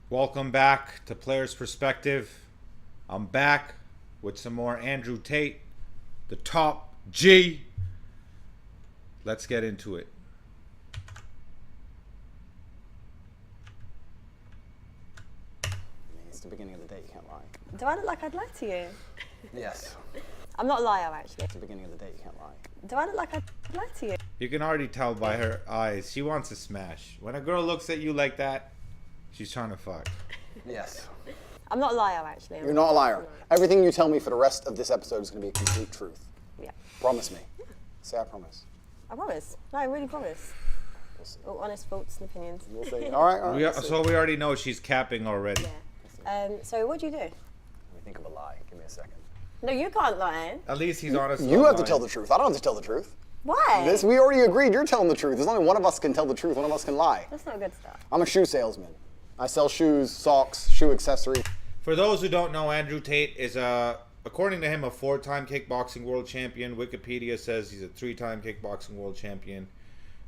Welcome back to Player's Perspective. I'm back with some more Andrew Tate, the top G. Let's get into it. It's the beginning of the day, you can't lie. Do I look like I'd lie to you? Yes. I'm not a liar, actually. It's the beginning of the day, you can't lie. Do I look like I'd lie to you? You can already tell by her eyes. She wants to smash. When a girl looks at you like that, she's trying to fuck. Yes. I'm not a liar, actually. You're not a liar. Everything you tell me for the rest of this episode is going to be a complete truth. Yeah. Promise me. Say I promise. I promise. No, I really promise. All honest thoughts and opinions. We'll see. All right. So we already know she's capping already. Yeah. So what do you do? Let me think of a lie. Give me a second. No, you can't lie. At least he's honest. You have to tell the truth. I don't have to tell the truth. Why? We already agreed you're telling the truth. There's only one of us can tell the truth. One of us can lie. That's not good stuff. I'm a shoe salesman. I sell shoes, socks, shoe accessories. For those who don't know, Andrew Tate is according to him, a 4-time kickboxing world champion. Wikipedia says he's a 3-time kickboxing world champion.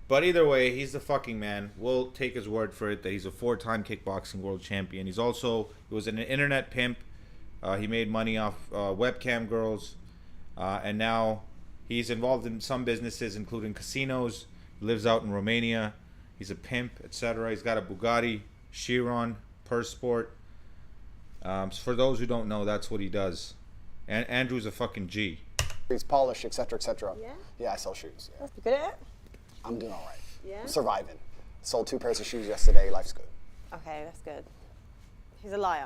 But either way, he's the fucking man. We'll take his word for it that he's a 4-time kickboxing world champion. He was an internet pimp. He made money off webcam girls. And now he's involved in some businesses, including casinos. He lives out in Romania. He's a pimp, etc. He's got a Bugatti, Chiron, Purse Sport. For those who don't know, that's what he does. And Andrew's a fucking G. Polish, etc., etc. Yeah? Yeah, I sell shoes. Yeah. That's good at it. I'm doing all right. Yeah? I'm surviving. Sold 2 pairs of shoes yesterday. Life's good. Okay, that's good. He's a liar.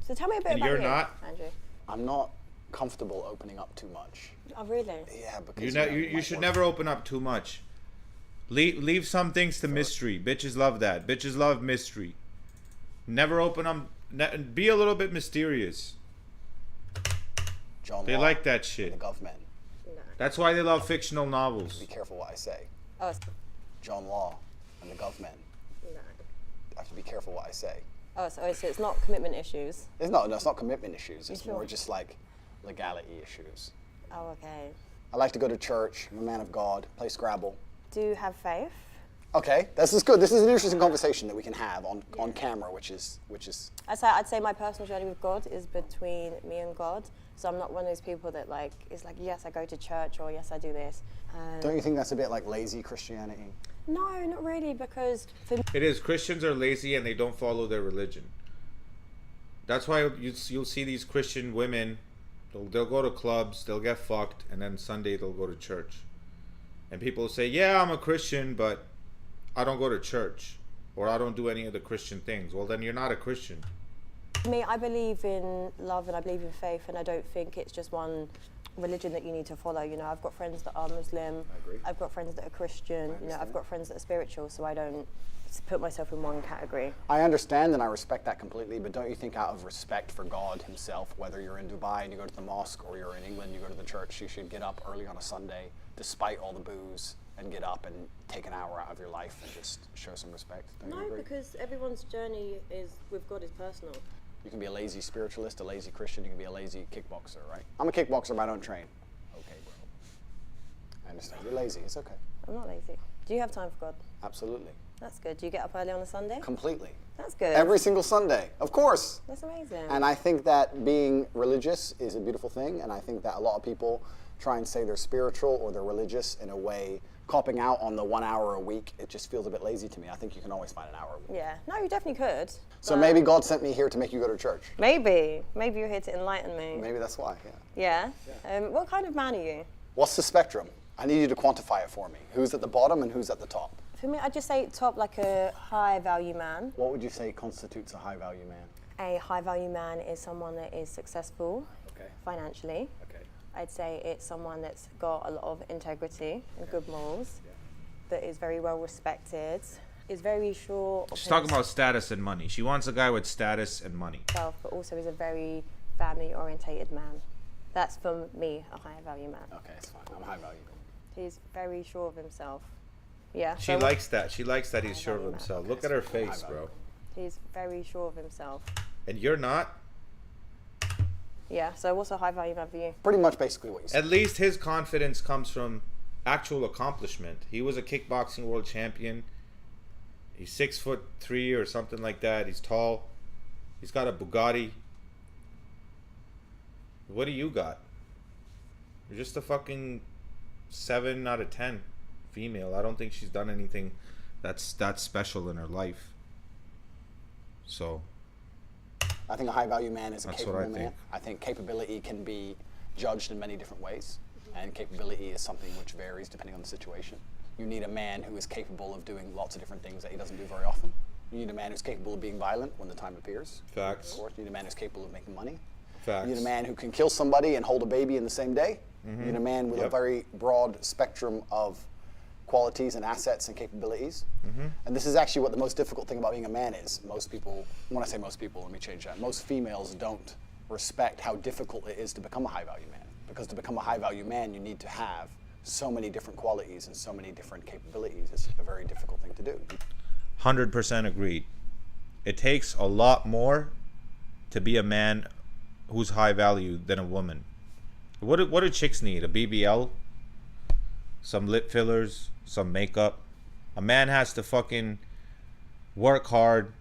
So tell me a bit And about you're you, not? Andrew. I'm not comfortable opening up too much. Oh, really? Yeah, because You should never open up too much. Leave some things to mystery. Bitches love that. Bitches love mystery. Never open up. Be a little bit mysterious. John They Law like that and shit. the government. No. That's why they love fictional novels. Be careful what I say. Oh, John Law and the government. no. I have to be careful what I say. Oh, so it's not commitment issues. It's not commitment issues. It's sure? more just like legality issues. Oh, okay. I like to go to church. I'm a man of God. Play Scrabble. Do you have faith? Okay, this is good. This is an interesting conversation that we can have on camera, which is. I'd say my personal journey with God is between me and God. So I'm not one of those people that is like, yes, I go to church or yes, I do this. Don't you think that's a bit like lazy Christianity? No, not really, because for me, It is. Christians are lazy and they don't follow their religion. That's why you'll see these Christian women. They'll go to clubs, they'll get fucked, and then Sunday they'll go to church. And people will say, yeah, I'm a Christian, but I don't go to church. Or I don't do any of the Christian things. Well, then you're not a Christian. I believe in love and I believe in faith, and I don't think it's just one religion that you need to follow. You know, I've got friends that are Muslim. I agree. I've got friends that are Christian. You know, I've got friends that are spiritual, so I don't put myself in one category. I understand and I respect that completely, but don't you think out of respect for God himself, whether you're in Dubai and you go to the mosque or you're in England, you go to the church, you should get up early on a Sunday, despite all the booze, and get up and take an hour out of your life and just show some respect? Don't you agree? because everyone's journey with God is personal. You can be a lazy spiritualist, a lazy Christian, you can be a lazy kickboxer, right? I'm a kickboxer, but I don't train. Okay, bro. I understand. You're lazy. It's okay. I'm not lazy. Do you have time for God? Absolutely. That's good. Do you get up early on a Sunday? Completely. That's good. Every single Sunday. Of course. That's amazing. And I think that being religious is a beautiful thing, and I think that a lot of people try and say they're spiritual or they're religious in a way, copping out on the 1 hour a week. It just feels a bit lazy to me. I think you can always find an hour a week. Yeah. No, you definitely could. So but maybe God sent me here to make you go to church. Maybe you're here to enlighten me. Maybe that's why, yeah. Yeah. What kind of man are you? What's the spectrum? I need you to quantify it for me. Who's at the bottom and who's at the top? For me, I'd just say top, like a high value man. What would you say constitutes a high value man? A high value man is someone that is successful Okay. financially. Okay. I'd say it's someone that's got a lot of integrity and good morals, that is very well respected, is very sure of She's talking about status and money. She wants a guy with status and money. himself, but also is a very family orientated man. That's for me, a high value man. Okay, it's fine. I'm high value. He's very sure of himself. Yeah. She so likes that. She likes that he's I sure of value that. himself. Look at her face, bro. He's very sure of himself. And you're not? Yeah. So what's a high value man for you? Pretty much basically what you said. At least his confidence comes from actual accomplishment. He was a kickboxing world champion. He's 6'3" or something like that. He's tall. He's got a Bugatti. What do you got? You're just a fucking 7 out of 10 female. I don't think she's done anything that's that special in her life. So I think a high value man is a That's capable what I man. think. I think capability can be judged in many different ways, and capability is something which varies depending on the situation. You need a man who is capable of doing lots of different things that he doesn't do very often. You need a man who's capable of being violent when the time appears. Facts. Of course, you need a man who's capable of making money. Facts. You need a man who can kill somebody and hold a baby in the same day. You need a man with a Yep. very broad spectrum of qualities and assets and capabilities. And this is actually what the most difficult thing about being a man is. Most people, when I say most people, let me change that. Most females don't respect how difficult it is to become a high value man. Because to become a high value man, you need to have so many different qualities and so many different capabilities. It's a very difficult thing to do. 100% agreed. It takes a lot more to be a man who's high value than a woman. What do chicks need? A BBL? Some lip fillers? Some makeup? A man has to fucking work hard,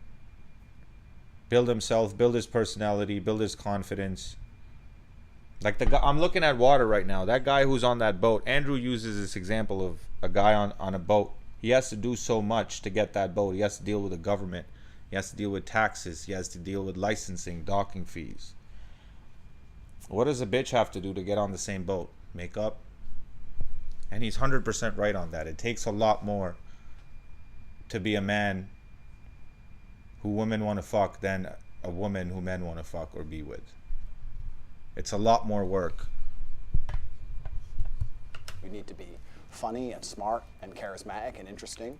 build himself, build his personality, build his confidence. Like the guy, I'm looking at water right now. That guy who's on that boat, Andrew uses this example of a guy on a boat. He has to do so much to get that boat. He has to deal with the government. He has to deal with taxes. He has to deal with licensing, docking fees. What does a bitch have to do to get on the same boat? Makeup. And he's 100% right on that. It takes a lot more to be a man who women want to fuck than a woman who men want to fuck or be with. It's a lot more work. You need to be funny and smart and charismatic and interesting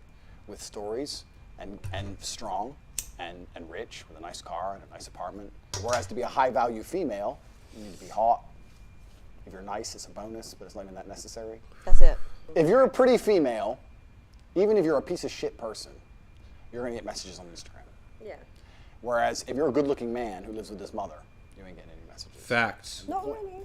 with stories and strong and rich with a nice car and a nice apartment. Whereas to be a high value female, you need to be hot. If you're nice, it's a bonus, but it's not even that necessary. That's it. If you're a pretty female, even if you're a piece of shit person, you're gonna get messages on Instagram. Yeah. Whereas if you're a good looking man who lives with his mother, you ain't getting any messages. Facts. Not really.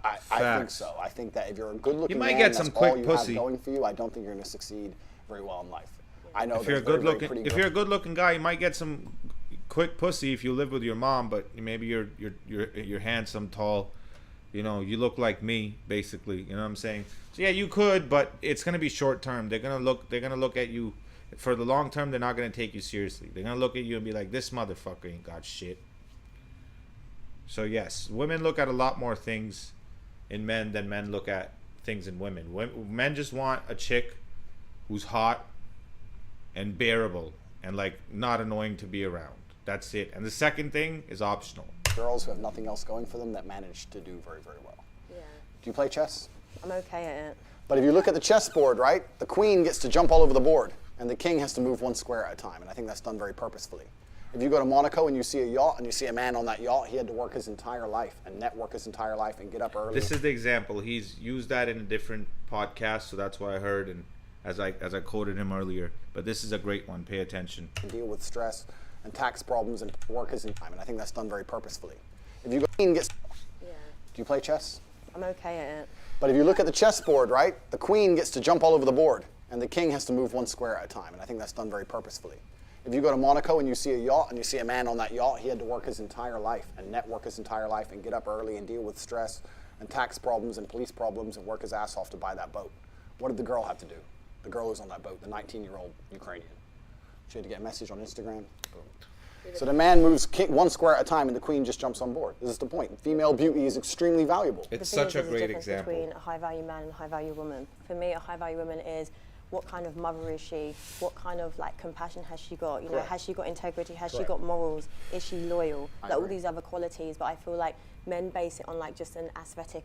I think Facts. so. I think that if you're a good-looking You might man, get that's some quick all you pussy. have going for you. I don't think you're going to succeed very well in life. I know If you're a there's very, good very looking, pretty if girls- you're a good looking guy, you might get some quick pussy if you live with your mom. But maybe you're handsome, tall. You know, you look like me, basically. You know what I'm saying? So yeah, you could, but it's gonna be short term. They're gonna look at you. For the long term, they're not gonna take you seriously. They're gonna look at you and be like, "This motherfucker ain't got shit." So yes, women look at a lot more things in men than men look at things in women. Men just want a chick who's hot and bearable and like not annoying to be around. That's it. And the second thing is optional. girls who have nothing else going for them that manage to do very, very well. Yeah. Do you play chess? I'm okay at it. But if you look at the chessboard, right, the queen gets to jump all over the board, and the king has to move one square at a time, and I think that's done very purposefully. If you go to Monaco and you see a yacht, and you see a man on that yacht, he had to work his entire life, and network his entire life, and get up early. This is the example. He's used that in a different podcast, so that's what I heard, and as I quoted him earlier. But this is a great one. Pay attention. And deal with stress and tax problems and work his time, and I think that's done very purposefully. If you go queen gets, Yeah. do you play chess? I'm okay at it. But if you look at the chessboard, right, the queen gets to jump all over the board, and the king has to move one square at a time, and I think that's done very purposefully. If you go to Monaco and you see a yacht, and you see a man on that yacht, he had to work his entire life, and network his entire life, and get up early, and deal with stress, and tax problems, and police problems, and work his ass off to buy that boat. What did the girl have to do? The girl who was on that boat, the 19-year-old Ukrainian. She had to get a message on Instagram. Boom. So the man moves one square at a time, and the queen just jumps on board. This is the point. Female beauty is extremely valuable. It's The thing such a is, there's great difference example. between a high-value man and a high-value woman. For me, a high-value woman is what kind of mother is she? What kind of like compassion has she got? You know, Correct. has she got integrity? Has she Correct. got morals? Is she loyal? I Like all agree. these other qualities. But I feel like men base it on like just an aesthetic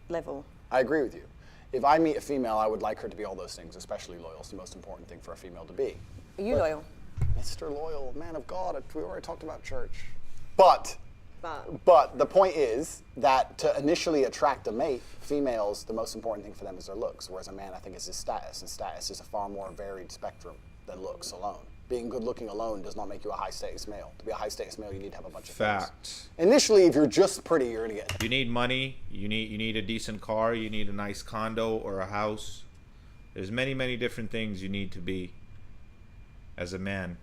level. I agree with you. If I meet a female, I would like her to be all those things, especially loyal. It's the most important thing for a female to be. Are you But- loyal? Mr. Loyal, man of God, we already talked about church. But But the point is that to initially attract a mate, females, the most important thing for them is their looks, whereas a man, I think, is his status, and status is a far more varied spectrum than looks alone. Being good looking alone does not make you a high status male. To be a high status male, you need to have a bunch of things. Facts. Initially, if you're just pretty, you're gonna get. You need money. You need a decent car. You need a nice condo or a house. There's many different things you need to be as a man,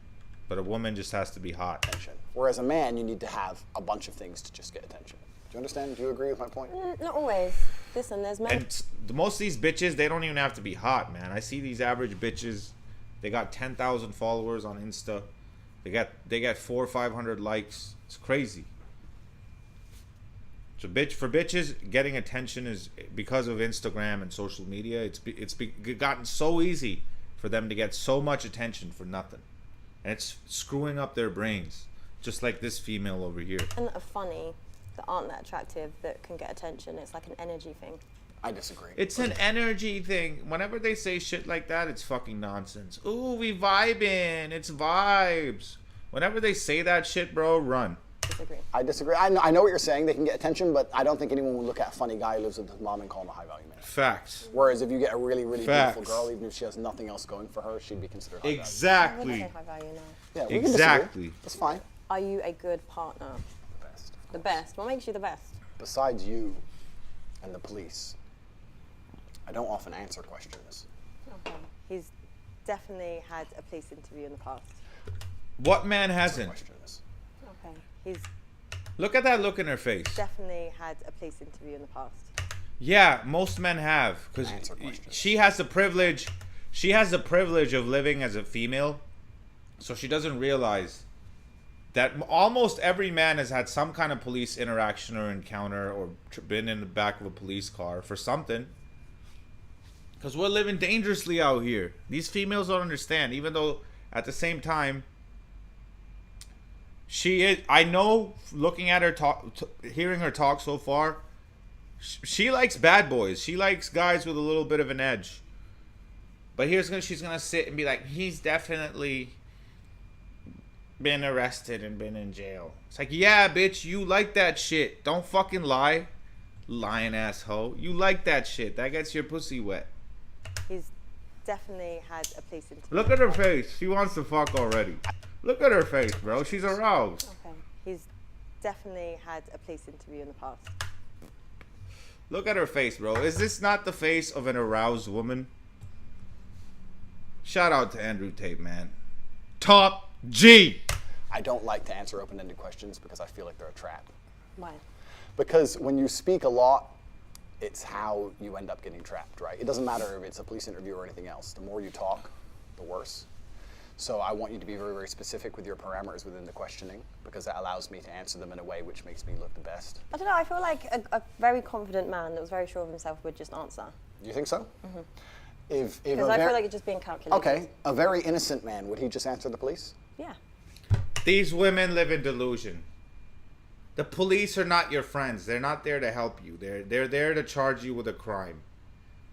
but a woman just has to be hot. Attention. Whereas a man, you need to have a bunch of things to just get attention. Do you understand? Do you agree with my point? Not always. Listen, there's men. And most of these bitches, they don't even have to be hot, man. I see these average bitches, they got 10,000 followers on Insta. They got 400 or 500 likes. It's crazy. So for bitches, getting attention is because of Instagram and social media. It's gotten so easy for them to get so much attention for nothing, and it's screwing up their brains. Just like this female over here. And that are funny, that aren't that attractive, that can get attention. It's like an energy thing. I disagree. It's an energy thing. Whenever they say shit like that, it's fucking nonsense. Ooh, we vibing. It's vibes. Whenever they say that shit, bro, run. Disagree. I disagree. I know what you're saying. They can get attention, but I don't think anyone would look at a funny guy who lives with his mom and call him a high-value man. Facts. Whereas if you get a really, really Facts. beautiful girl, even if she has nothing else going for her, she'd be considered high-value. I Exactly. wouldn't say high value now. Yeah, we can Exactly. disagree. That's fine. Are you a good partner? The best. The best. What makes you the best? Besides you and the police, I don't often answer questions. Okay. He's definitely had a police interview in the past. What man hasn't? Questions. Okay. He's Look at that look in her face. definitely had a police interview in the past. Yeah, most men have, because Answer questions. she has the privilege. She has the privilege of living as a female, so she doesn't realize that almost every man has had some kind of police interaction or encounter, or been in the back of a police car for something. Because we're living dangerously out here. These females don't understand, even though at the same time, she is. I know, looking at her talk, hearing her talk so far, she likes bad boys. She likes guys with a little bit of an edge. But she's gonna sit and be like, he's definitely been arrested and been in jail. It's like, yeah, bitch, you like that shit. Don't fucking lie, lying asshole. You like that shit. That gets your pussy wet. He's definitely had a police interview. Look at her face. She wants to fuck already. Look at her face, bro. She's aroused. Okay. He's definitely had a police interview in the past. Look at her face, bro. Is this not the face of an aroused woman? Shout out to Andrew Tate, man. Top G. I don't like to answer open-ended questions because I feel like they're a trap. Why? Because when you speak a lot, it's how you end up getting trapped, right? It doesn't matter if it's a police interview or anything else. The more you talk, the worse. So I want you to be very, very specific with your parameters within the questioning, because that allows me to answer them in a way which makes me look the best. I don't know. I feel like a very confident man that was very sure of himself would just answer. Do you think so? Mm-hmm. If Because I feel like it's just being calculated. okay, a very innocent man, would he just answer the police? Yeah. These women live in delusion. The police are not your friends. They're not there to help you. They're there to charge you with a crime.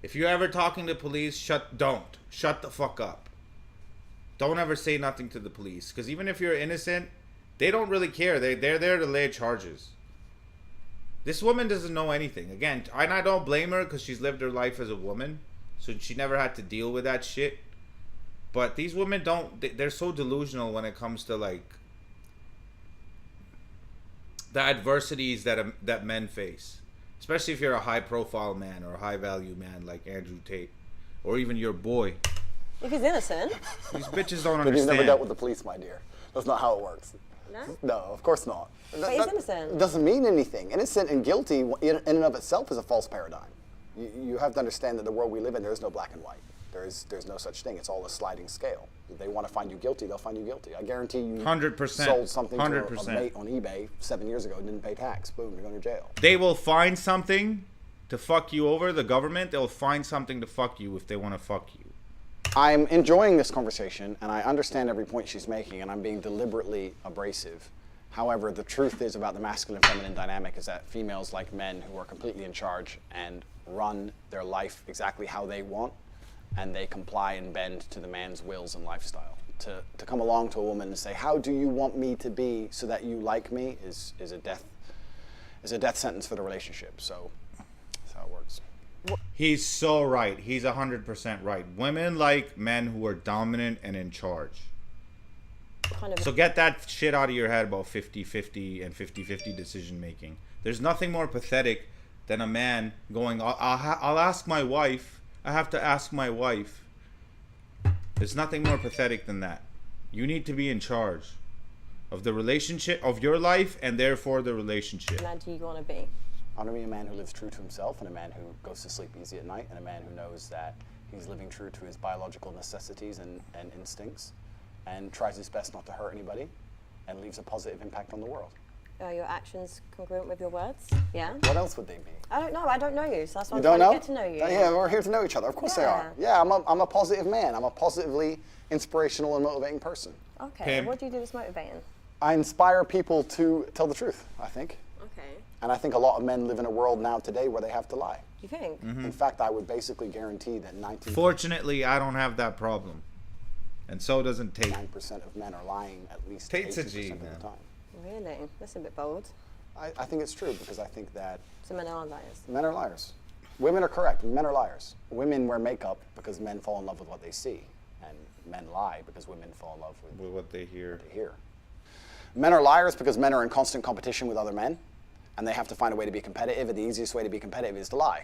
If you're ever talking to police, shut the fuck up. Don't ever say nothing to the police, because even if you're innocent, they don't really care. They're there to lay charges. This woman doesn't know anything. Again, and I don't blame her, because she's lived her life as a woman, so she never had to deal with that shit. But these women they're so delusional when it comes to like the adversities that men face, especially if you're a high profile man or a high value man like Andrew Tate, or even your boy. If he's innocent. These bitches don't But you've understand. never dealt with the police, my dear. That's not how it works. No? No, of course not. But he's innocent. It doesn't mean anything. Innocent and guilty in and of itself is a false paradigm. You have to understand that the world we live in, there is no black and white. There's no such thing. It's all a sliding scale. If they want to find you guilty, they'll find you guilty. I guarantee you 100%. sold something to a 100%. mate on eBay 7 years ago and didn't pay tax. Boom, you're going to jail. They will find something to fuck you over. The government, they'll find something to fuck you if they want to fuck you. I'm enjoying this conversation, and I understand every point she's making, and I'm being deliberately abrasive. However, the truth is about the masculine-feminine dynamic is that females like men who are completely in charge and run their life exactly how they want, and they comply and bend to the man's wills and lifestyle. To come along to a woman and say, how do you want me to be so that you like me, is a death sentence for the relationship. So that's how it works. He's so right. He's 100% right. Women like men who are dominant and in charge. Kind of. So get that shit out of your head about 50-50 and 50-50 decision making. There's nothing more pathetic than a man going, I'll ask my wife. I have to ask my wife. There's nothing more pathetic than that. You need to be in charge of the relationship, of your life, and therefore the relationship. Man, do you want to be? I want to be a man who lives true to himself, and a man who goes to sleep easy at night, and a man who knows that he's living true to his biological necessities and instincts, and tries his best not to hurt anybody, and leaves a positive impact on the world. Are your actions congruent with your words? Yeah? What else would they be? I don't know. I don't know you, so that's why You I'm don't trying know? to get to know you. Yeah, we're here to know each other. Of course they are. Yeah, I'm a positive man. I'm a positively inspirational and motivating person. Okay, Pam. what do you do that's motivating? I inspire people to tell the truth, I think. Okay. And I think a lot of men live in a world now today where they have to lie. You think? In fact, I would basically guarantee that 99% Fortunately, I don't have that problem. And so doesn't Tate. of men are lying at least Tate's a 80% G, of the man. time. Really? That's a bit bold. I think it's true because I think that So men are liars. men are liars. Women are correct. Men are liars. Women wear makeup because men fall in love with what they see. And men lie because women fall in love with With what they hear. what they hear. Men are liars because men are in constant competition with other men. And they have to find a way to be competitive. And the easiest way to be competitive is to lie.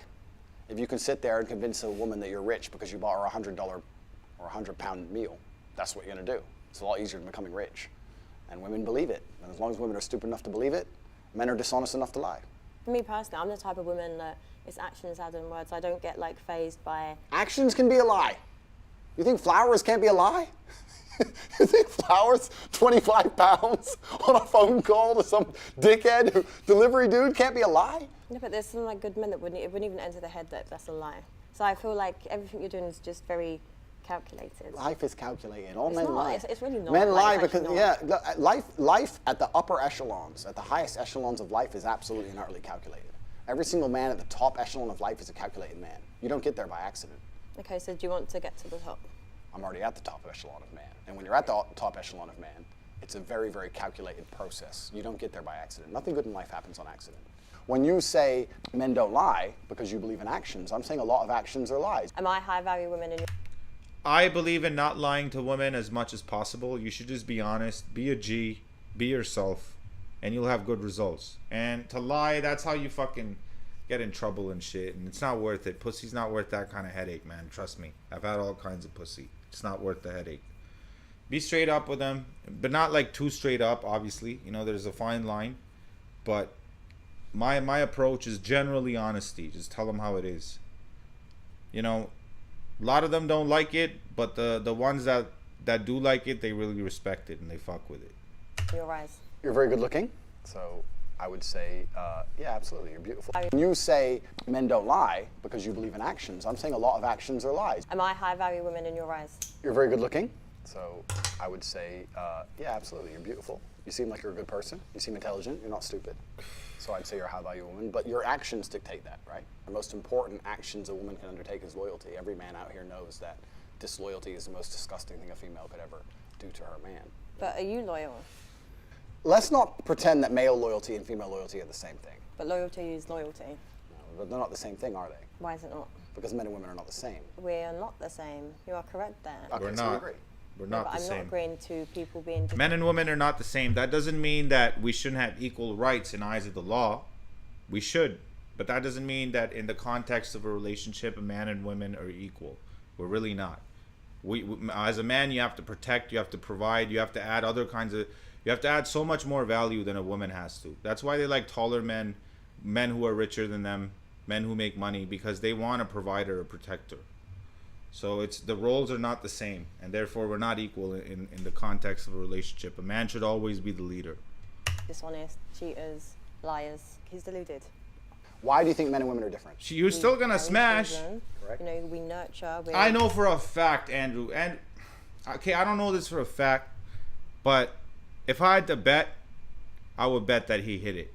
If you can sit there and convince a woman that you're rich because you bought her a $100 or £100 meal, that's what you're going to do. It's a lot easier than becoming rich. And women believe it. And as long as women are stupid enough to believe it, men are dishonest enough to lie. For me personally, I'm the type of woman that it's actions rather than words. I don't get like phased by. Actions can be a lie. You think flowers can't be a lie? You think flowers, 25 pounds on a phone call to some dickhead delivery dude can't be a lie? No, but there's some like good men that it wouldn't even enter the head that that's a lie. So I feel like everything you're doing is just very calculated. Life is calculated. All It's men not. lie. It's really not. Men lie Like, it's because, actually not. life at the upper echelons, at the highest echelons of life is absolutely and utterly calculated. Every single man at the top echelon of life is a calculated man. You don't get there by accident. Okay, so do you want to get to the top? I'm already at the top echelon of man. And when you're at the top echelon of man, it's a very, very calculated process. You don't get there by accident. Nothing good in life happens on accident. When you say men don't lie because you believe in actions, I'm saying a lot of actions are lies. Am I high value women in your? I believe in not lying to women as much as possible. You should just be honest, be a G, be yourself, and you'll have good results. And to lie, that's how you fucking get in trouble and shit. And it's not worth it. Pussy's not worth that kind of headache, man. Trust me. I've had all kinds of pussy. It's not worth the headache. Be straight up with them, but not like too straight up, obviously. You know, there's a fine line. But my approach is generally honesty. Just tell them how it is. You know, a lot of them don't like it, but the ones that do like it, they really respect it and they fuck with it. Your eyes. You're very good looking, so I would say, yeah, absolutely, you're beautiful. When you say men don't lie because you believe in actions, I'm saying a lot of actions are lies. Am I high value women in your eyes? You're very good looking, so I would say, yeah, absolutely, you're beautiful. You seem like you're a good person. You seem intelligent. You're not stupid. So I'd say you're a high-value woman, but your actions dictate that, right? The most important actions a woman can undertake is loyalty. Every man out here knows that disloyalty is the most disgusting thing a female could ever do to her man. But are you loyal? Let's not pretend that male loyalty and female loyalty are the same thing. But loyalty is loyalty. No, but they're not the same thing, are they? Why is it not? Because men and women are not the same. We are not the same. You are correct there. Okay, We're so we not. agree. We're No, not but the I'm same. not agreeing to people being. Men and women are not the same. That doesn't mean that we shouldn't have equal rights in eyes of the law. We should. But that doesn't mean that in the context of a relationship, a man and women are equal. We're really not. We as a man, you have to protect, you have to provide, you have to add other kinds of, you have to add so much more value than a woman has to. That's why they like taller men, men who are richer than them, men who make money, because they want a provider, a protector. So it's the roles are not the same, and therefore we're not equal in the context of a relationship. A man should always be the leader. Dishonest, cheaters, liars. He's deluded. Why do you think men and women are different? You're still gonna Marry smash. children, Correct. You know, we nurture. I know for a fact, Andrew, and okay, I don't know this for a fact, but if I had to bet, I would bet that he hit it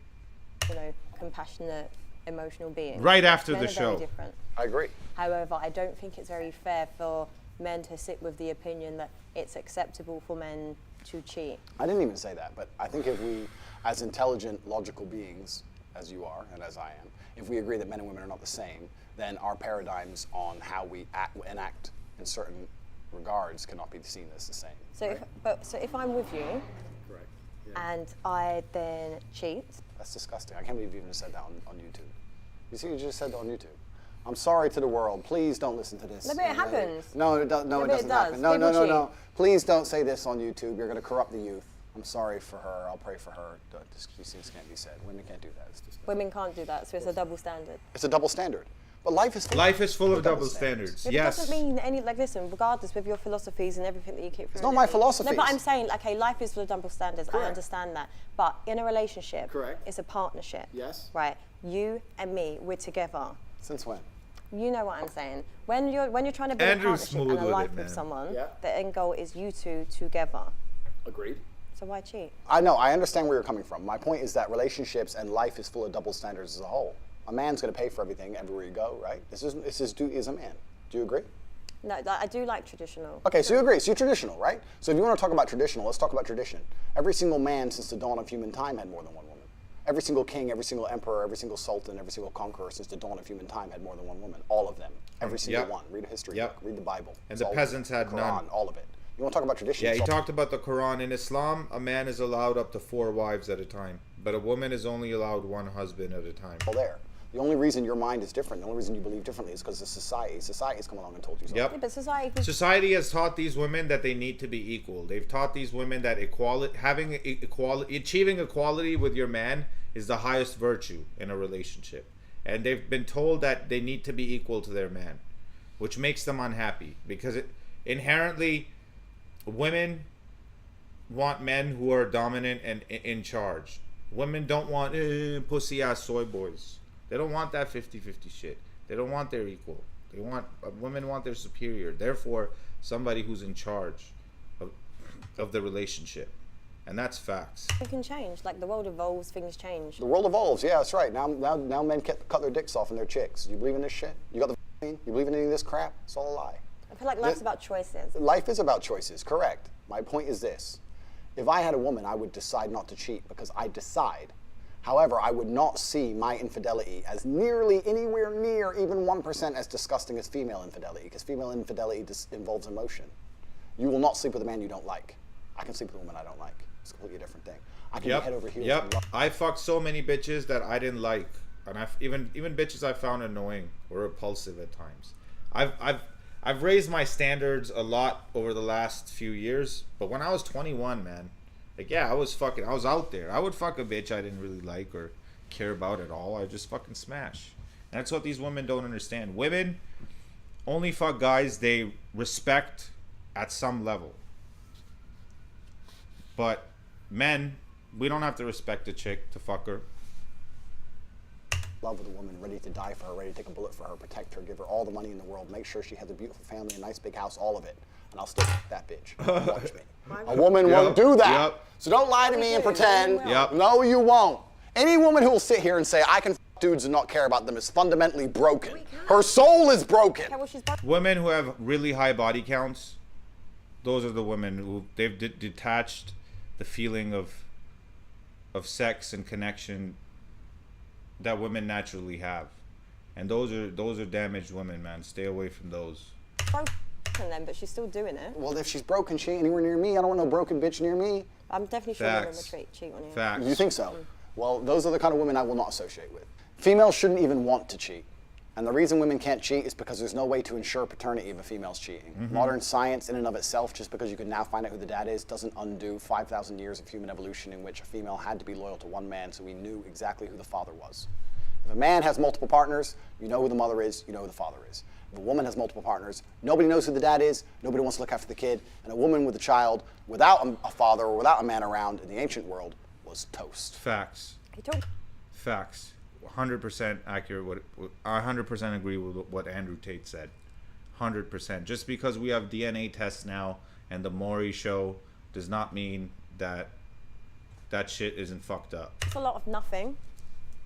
You know, compassionate, emotional beings. right after Men the are very show. different. I agree. However, I don't think it's very fair for men to sit with the opinion that it's acceptable for men to cheat. I didn't even say that, but I think if we, as intelligent, logical beings, as you are and as I am, if we agree that men and women are not the same, then our paradigms on how we enact in certain regards cannot be seen as the same. So, right? so if I'm with you Correct. and I then cheat, That's disgusting. I can't believe you even said that on YouTube. You see, you just said that on YouTube. I'm sorry to the world. Please don't listen to this. No, but it happens. No, it doesn't but it happen. does. No, People cheat. no. Please don't say this on YouTube. You're going to corrupt the youth. I'm sorry for her. I'll pray for her. These things can't be said. Women can't do that. It's just, Women can't do that, so it's a double standard. it's a double standard. But life is full of double standards. It Yes. doesn't mean any, like, listen, regardless with your philosophies and everything that you keep It's not my philosophies. No, but I'm saying, okay, life is full of double standards. Correct. I understand that. But in a relationship, Correct. it's a partnership. Yes. Right? You and me, we're together. Since when? You know what I'm saying. When you're trying to build Andrew's a partnership smooth and a with life it, with man. someone, Yeah. the end goal is you two together. Agreed. So why cheat? I know. I understand where you're coming from. My point is that relationships and life is full of double standards as a whole. A man's going to pay for everything everywhere you go, right? This is his duty as a man. Do you agree? No, I do like traditional. Okay, so you agree. So you're traditional, right? So if you want to talk about traditional, let's talk about tradition. Every single man since the dawn of human time had more than one woman. Every single king, every single emperor, every single sultan, every single conqueror since the dawn of human time had more than one woman. All of them. Every single Yep. one. Read a history Yep. book. Read the Bible. And It's the all peasants had Quran, none. all of it. You want to talk about tradition? Yeah, he it's all- talked about the Quran. In Islam, a man is allowed up to 4 wives at a time, but a woman is only allowed 1 husband at a time. all there. The only reason your mind is different, the only reason you believe differently is because of society. Society's come along and told you so. Yep. Yeah, but Society has taught these women that they need to be equal. They've taught these women that achieving equality with your man is the highest virtue in a relationship. And they've been told that they need to be equal to their man, which makes them unhappy because inherently women want men who are dominant and in charge. Women don't want pussy ass soy boys. They don't want that 50-50 shit. They don't want their equal. Women want their superior. Therefore, somebody who's in charge of the relationship. And that's facts. it can change. Like, the world evolves, things change. The world evolves. Yeah, that's right. Now men cut their dicks off and their chicks. You believe in this shit? You got the vaccine? You believe in any of this crap? It's all a lie. I feel like life's about choices. Life is about choices, correct. My point is this. If I had a woman, I would decide not to cheat because I decide. However, I would not see my infidelity as nearly anywhere near even 1% as disgusting as female infidelity, because female infidelity involves emotion. You will not sleep with a man you don't like. I can sleep with a woman I don't like. It's a completely different thing. I can be head over heels. Yep. I fucked so many bitches that I didn't like, and even bitches I found annoying or repulsive at times. I've raised my standards a lot over the last few years, but when I was 21, man, like, yeah, I was out there. I would fuck a bitch I didn't really like or care about at all. I just fucking smash. And that's what these women don't understand. Women only fuck guys they respect at some level. But men, we don't have to respect a chick to fuck her. Love with a woman, ready to die for her, ready to take a bullet for her, protect her, give her all the money in the world, make sure she has a beautiful family, a nice big house, all of it. And I'll still fuck that bitch. Watch me. A woman won't do that. Yep. So don't lie to me and pretend. Yep. No, you won't. Any woman who will sit here and say, I can fuck dudes and not care about them is fundamentally broken. Her soul is broken. Okay, well, she's Women who have really high body counts, those are the women who they've detached the feeling of sex and connection that women naturally have, and those are damaged women, man. Stay away from those. broken then, but she's still doing it. Well, if she's broken, she ain't anywhere near me. I don't want no broken bitch near me. I'm definitely sure women Facts. would cheat on you. Facts. You think so? Well, those are the kind of women I will not associate with. Females shouldn't even want to cheat. And the reason women can't cheat is because there's no way to ensure paternity if a female's cheating. Modern science in and of itself, just because you can now find out who the dad is, doesn't undo 5,000 years of human evolution in which a female had to be loyal to one man so we knew exactly who the father was. If a man has multiple partners, you know who the mother is, you know who the father is. If a woman has multiple partners, nobody knows who the dad is, nobody wants to look after the kid, and a woman with a child without a father or without a man around in the ancient world was toast. Facts. You talk Facts. 100% accurate. I 100% agree with what Andrew Tate said. 100%. Just because we have DNA tests now and the Maury show does not mean that that shit isn't fucked up. it's a lot of nothing.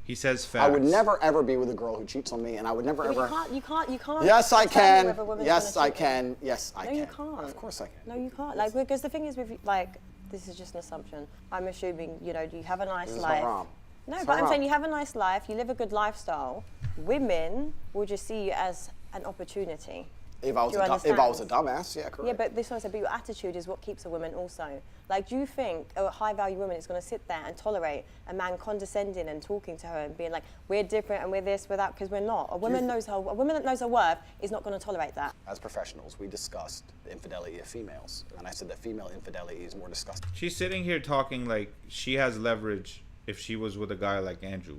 He says facts. I would never ever be with a girl who cheats on me, and I would never But ever. you can't. Yes, I determine can. whether a woman's Yes, gonna I cheat. can. Yes, I No, can. you can't. Of course I can. No, you can't. Like, because the thing is with, like, this is just an assumption. I'm assuming, you have a nice This is life. haram. No, It's but I'm haram. saying you have a nice life, you live a good lifestyle. Women will just see you as an opportunity. If I was, Do you if I was a understand? dumbass, yeah, correct. Yeah, but this one said, but your attitude is what keeps a woman also. Like, do you think a high-value woman is going to sit there and tolerate a man condescending and talking to her and being like, we're different and we're this, we're that, because we're not. A woman that knows her worth is not going to tolerate that. As professionals, we discussed the infidelity of females, and I said that female infidelity is more disgusting. She's sitting here talking like she has leverage if she was with a guy like Andrew.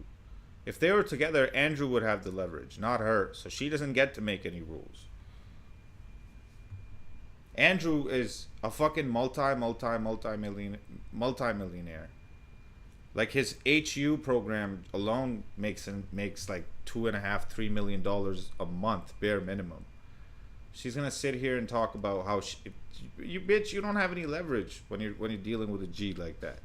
If they were together, Andrew would have the leverage, not her. So she doesn't get to make any rules. Andrew is a fucking multi-millionaire. Like his HU program alone makes like $2.5-3 million a month bare minimum. She's gonna sit here and talk about how you bitch, you don't have any leverage when you're dealing with a G like that.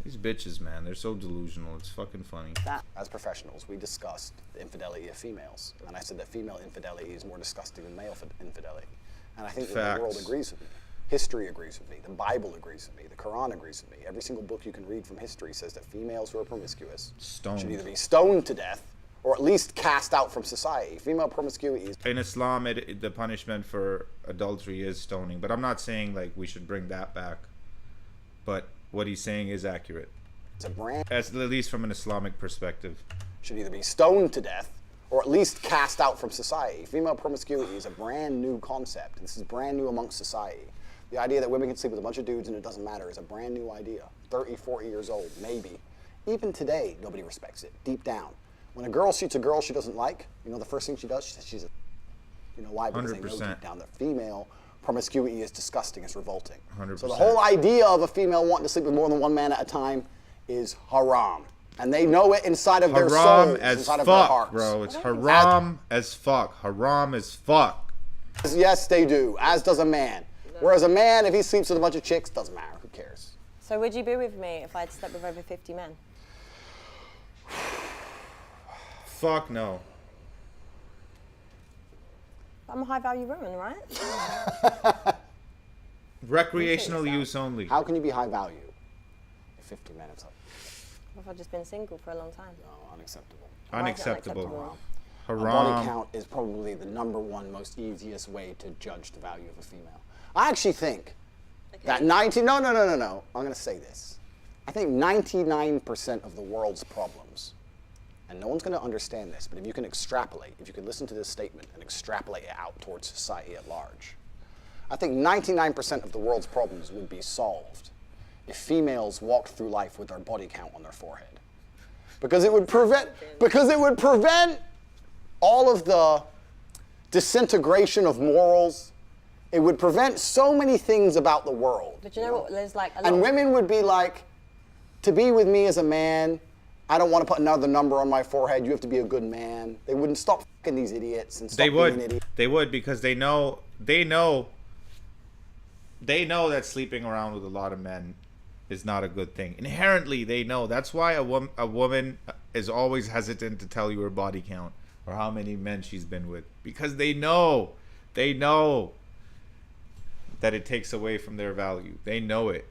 These bitches, man, they're so delusional. It's fucking funny. As professionals, we discussed the infidelity of females, and I said that female infidelity is more disgusting than male infidelity. And I think that the world agrees with me. History agrees with me. The Bible agrees with me. The Quran agrees with me. Every single book you can read from history says that females who are promiscuous should either be stoned to death or at least cast out from society. Female promiscuity is... In Islam, the punishment for adultery is stoning. But I'm not saying like we should bring that back. But what he's saying is accurate. It's a brand... At least from an Islamic perspective. Should either be stoned to death or at least cast out from society. Female promiscuity is a brand new concept. This is brand new amongst society. The idea that women can sleep with a bunch of dudes and it doesn't matter is a brand new idea. 30, 40 years old, maybe. Even today, nobody respects it, deep down. When a girl shoots a girl she doesn't like, you know the first thing she does? She says she's a... You know why? Because 100%. they know deep down that female promiscuity is disgusting, it's revolting. 100%. So the whole idea of a female wanting to sleep with more than one man at a time is haram. And they know it inside of their souls, inside of their hearts. Bro. It's haram as fuck. Haram as fuck. Yes, they do, as does a man. Whereas a man, if he sleeps with a bunch of chicks, doesn't matter, who cares? So would you be with me if I'd slept with over 50 men? Fuck no. I'm a high-value woman, right? Recreational use only. How can you be high value? 50 men, it's like... What if I've just been single for a long time? No, unacceptable. Why is it Unacceptable. A body count is probably the #1 most easiest way to judge the value of a female. I actually think that no, I'm going to say this. I think 99% of the world's problems, and no one's going to understand this, but if you can extrapolate, if you can listen to this statement and extrapolate it out towards society at large, I think 99% of the world's problems would be solved if females walked through life with their body count on their forehead. Because it would prevent all of the disintegration of morals. It would prevent so many things about the world. But you know what? There's like a lot and women would be like, to be with me as a man, I don't want to put another number on my forehead. You have to be a good man. They wouldn't stop fucking these idiots and stop being idiots. They would because they know that sleeping around with a lot of men is not a good thing. Inherently, they know. That's why a woman is always hesitant to tell you her body count or how many men she's been with, because they know that it takes away from their value. They know it.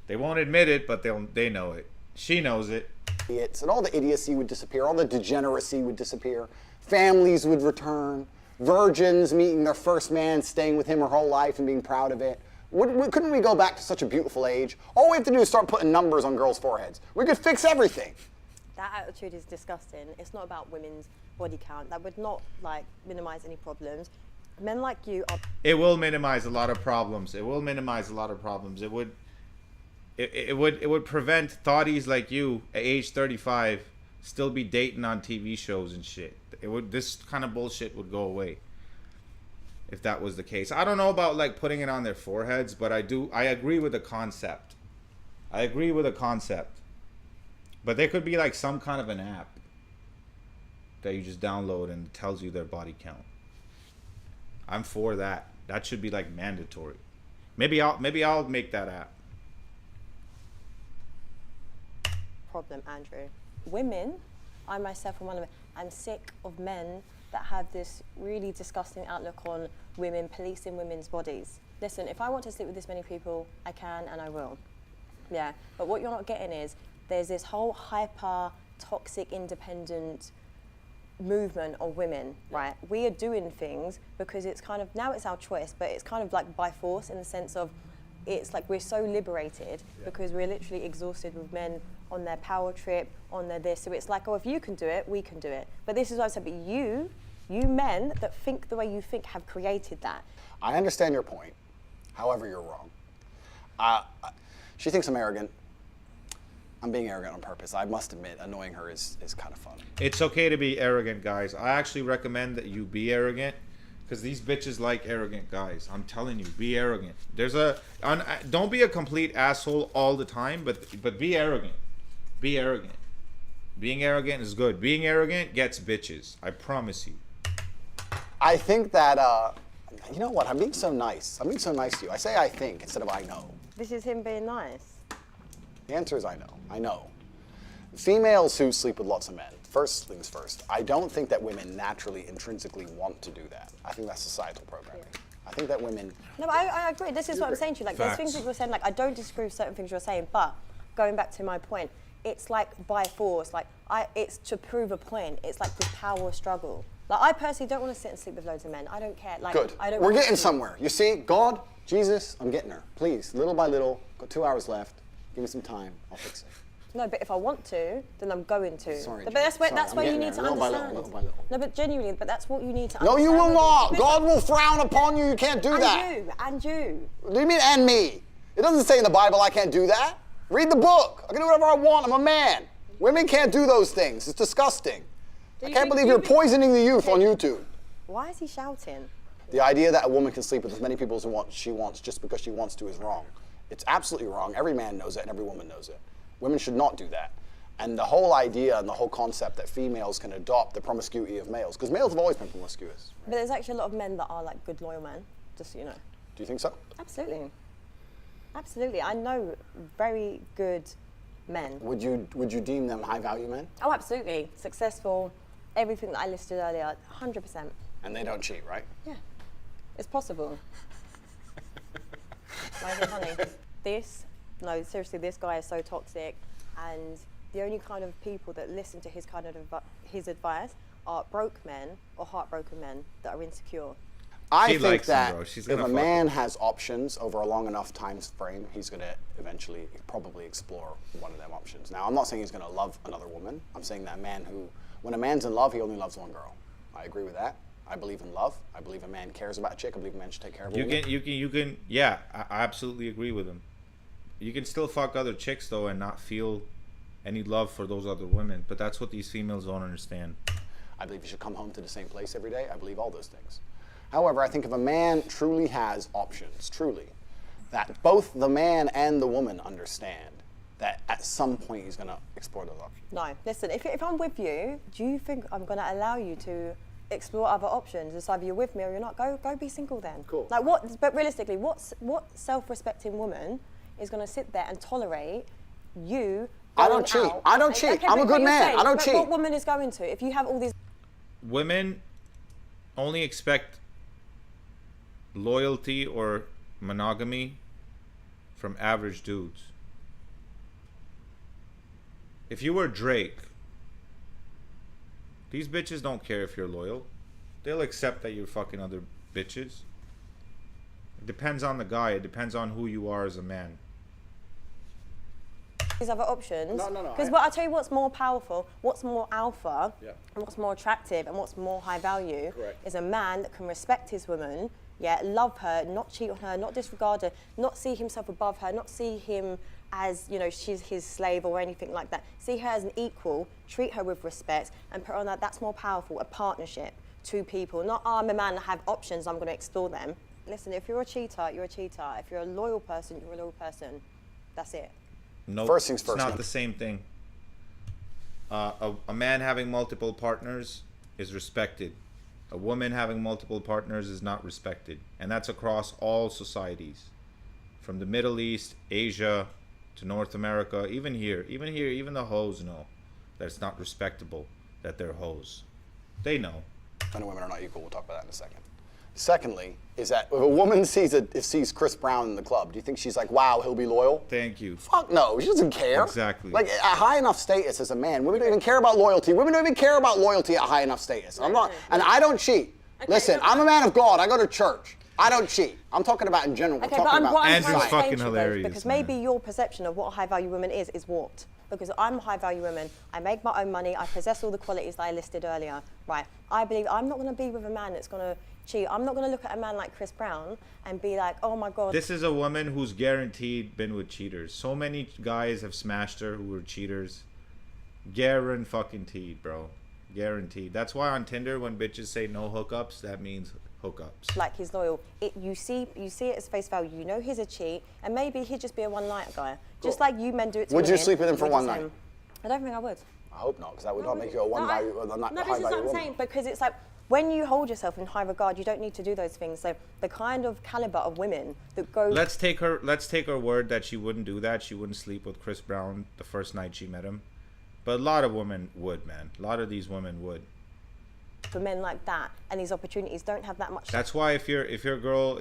They won't admit it, but they know it. She knows it. And all the idiocy would disappear. All the degeneracy would disappear. Families would return. Virgins meeting their first man, staying with him her whole life and being proud of it. Couldn't we go back to such a beautiful age? All we have to do is start putting numbers on girls' foreheads. We could fix everything. That attitude is disgusting. It's not about women's body count. That would not minimize any problems. Men like you are... It will minimize a lot of problems. It will minimize a lot of problems. It would prevent thotties like you at age 35 still be dating on TV shows and shit. This kind of bullshit would go away if that was the case. I don't know about like putting it on their foreheads, but I agree with the concept. But there could be like some kind of an app that you just download and it tells you their body count. I'm for that. That should be like mandatory. Maybe I'll make that app. Problem, Andrew. Women, I myself am one of them. I'm sick of men that have this really disgusting outlook on women, policing women's bodies. Listen, if I want to sleep with this many people, I can and I will. Yeah, but what you're not getting is there's this whole hyper, toxic, independent movement of women, right? We are doing things because it's kind of, now it's our choice, but it's kind of like by force, in the sense of it's like we're so liberated because we're literally exhausted with men on their power trip, on their this. So it's like, oh, if you can do it, we can do it. But this is what I said, but you men that think the way you think have created that. I understand your point. However, you're wrong. She thinks I'm arrogant. I'm being arrogant on purpose. I must admit, annoying her is kind of fun. It's okay to be arrogant, guys. I actually recommend that you be arrogant, because these bitches like arrogant guys. I'm telling you, be arrogant. Don't be a complete asshole all the time, but be arrogant. Be arrogant. Being arrogant is good. Being arrogant gets bitches. I promise you. I think that, you know what? I'm being so nice. I'm being so nice to you. I say I think instead of I know. This is him being nice. The answer is I know. I know. Females who sleep with lots of men, first things first, I don't think that women naturally, intrinsically want to do that. I think that's societal programming. I think that women... No, but I agree. This is what I'm saying to you. Like, there's things that you're saying, like, I don't disagree with certain things you're saying, but going back to my point, it's like by force. Like, it's to prove a point. It's like this power struggle. Like, I personally don't want to sit and sleep with loads of men. I don't care. Like, Good. We're getting somewhere. You see, God, Jesus, I'm getting her. Please, little by little, got 2 hours left. Give me some time. I'll fix it. No, but if I want to, then I'm going to. Sorry, but that's where you need to little understand. Little by little. No, but genuinely, but that's what you need to No, understand. you will not. God will frown upon you. You can't do that. And you. What do you mean, and me? It doesn't say in the Bible I can't do that. Read the book. I can do whatever I want. I'm a man. Women can't do those things. It's disgusting. I can't believe you're poisoning the youth on YouTube. Why is he shouting? The idea that a woman can sleep with as many people as she wants just because she wants to is wrong. It's absolutely wrong. Every man knows it and every woman knows it. Women should not do that. And the whole idea and the whole concept that females can adopt the promiscuity of males, because males have always been promiscuous. But there's actually a lot of men that are like good, loyal men, just so you know. Do you think so? Absolutely. Absolutely. I know very good men. Would you deem them high-value men? Oh, absolutely. Successful, everything that I listed earlier, 100%. And they don't cheat, right? Yeah. It's possible. Why is it funny? No, seriously, this guy is so toxic, and the only kind of people that listen to his kind of his advice are broke men or heartbroken men that are insecure. I think that if a man has options over a long enough time frame, he's going to eventually probably explore one of them options. Now, I'm not saying he's going to love another woman. I'm saying that when a man's in love, he only loves one girl. I agree with that. I believe in love. I believe a man cares about a chick. I believe a man should take care of a woman. You can, yeah, I absolutely agree with him. You can still fuck other chicks, though, and not feel any love for those other women. But that's what these females don't understand. I believe you should come home to the same place every day. I believe all those things. However, I think if a man truly has options, truly, that both the man and the woman understand that at some point he's going to explore those options. No, listen, if I'm with you, do you think I'm going to allow you to explore other options? It's either you're with me or you're not. Go be single then. Cool. Like what? But realistically, what self-respecting woman is going to sit there and tolerate you? I don't cheat. I don't cheat. I'm a good man. I don't cheat. What woman is going to? If you have all these... Women only expect loyalty or monogamy from average dudes. If you were Drake, these bitches don't care if you're loyal. They'll accept that you're fucking other bitches. It depends on the guy. It depends on who you are as a man. These other options. No. Because I'll tell you what's more powerful, what's more alpha, Yeah. and what's more attractive, and what's more high value Correct. is a man that can respect his woman, love her, not cheat on her, not disregard her, not see himself above her, not see him as, she's his slave or anything like that. See her as an equal, treat her with respect, and put on that. That's more powerful, a partnership, two people. Not, I'm a man, I have options, I'm going to explore them. Listen, if you're a cheater, you're a cheater. If you're a loyal person, you're a loyal person. That's it. No, First things first. It's not the same thing. A man having multiple partners is respected. A woman having multiple partners is not respected. And that's across all societies. From the Middle East, Asia, to North America, even here, even the hoes know that it's not respectable that they're hoes. They know. Men and women are not equal. We'll talk about that in a second. Secondly, is that if a woman sees Chris Brown in the club, do you think she's like, wow, he'll be loyal? Thank you. Fuck no, she doesn't care. Exactly. Like at high enough status as a man, women don't even care about loyalty. Women don't even care about loyalty at high enough status. I'm not, and I don't cheat. Listen, I'm a man of God. I go to church. I don't cheat. I'm talking about in general. Okay, We're talking about Andrew's fucking to you, hilarious, because man. maybe your perception of what a high value woman is warped. Because I'm a high value woman, I make my own money, I possess all the qualities that I listed earlier. Right, I believe I'm not going to be with a man that's going to cheat. I'm not going to look at a man like Chris Brown and be like, oh my God. This is a woman who's guaranteed been with cheaters. So many guys have smashed her who were cheaters. Guaranteed, bro. Guaranteed. That's why on Tinder, when bitches say no hookups, that means hookups. Like he's loyal. You see it as face value. You know he's a cheat, and maybe he'd just be a one-night guy. Just like you men do it to Would you women, sleep with him for we're one the night? same. I don't think I would. I hope not, because that would not make you a high this is value what I'm woman. saying, because it's like when you hold yourself in high regard, you don't need to do those things. So the kind of caliber of women that go. Let's take her word that she wouldn't do that. She wouldn't sleep with Chris Brown the first night she met him. But a lot of women would, man. A lot of these women would. For men like that, and these opportunities don't have that much. That's why if your girl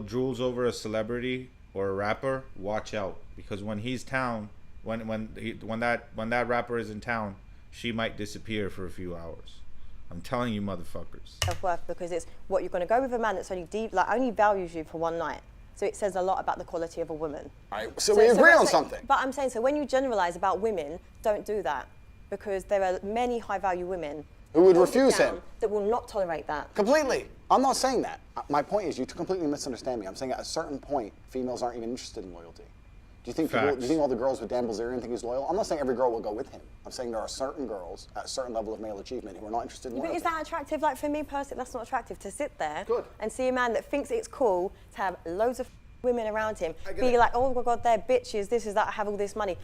drools over a celebrity or a rapper, watch out, because when he's town, when that rapper is in town, she might disappear for a few hours. I'm telling you, motherfuckers. Self-worth, because it's what you're going to go with a man that's only values you for one night. So it says a lot about the quality of a woman. All right, so we agree on something. But I'm saying, so when you generalize about women, don't do that, because there are many high-value women who would refuse him, that will not tolerate that. Completely. I'm not saying that. My point is, you completely misunderstand me. I'm saying at a certain point, females aren't even interested in loyalty. Do you think all the girls with Dan Bilzerian think he's loyal? I'm not saying every girl will go with him. I'm saying there are certain girls at a certain level of male achievement who are not interested in loyalty. But is that attractive? Like for me personally, that's not attractive to sit there Good. and see a man that thinks it's cool to have loads of women around him, be like, oh my God, they're bitches, this is that, I have all this money.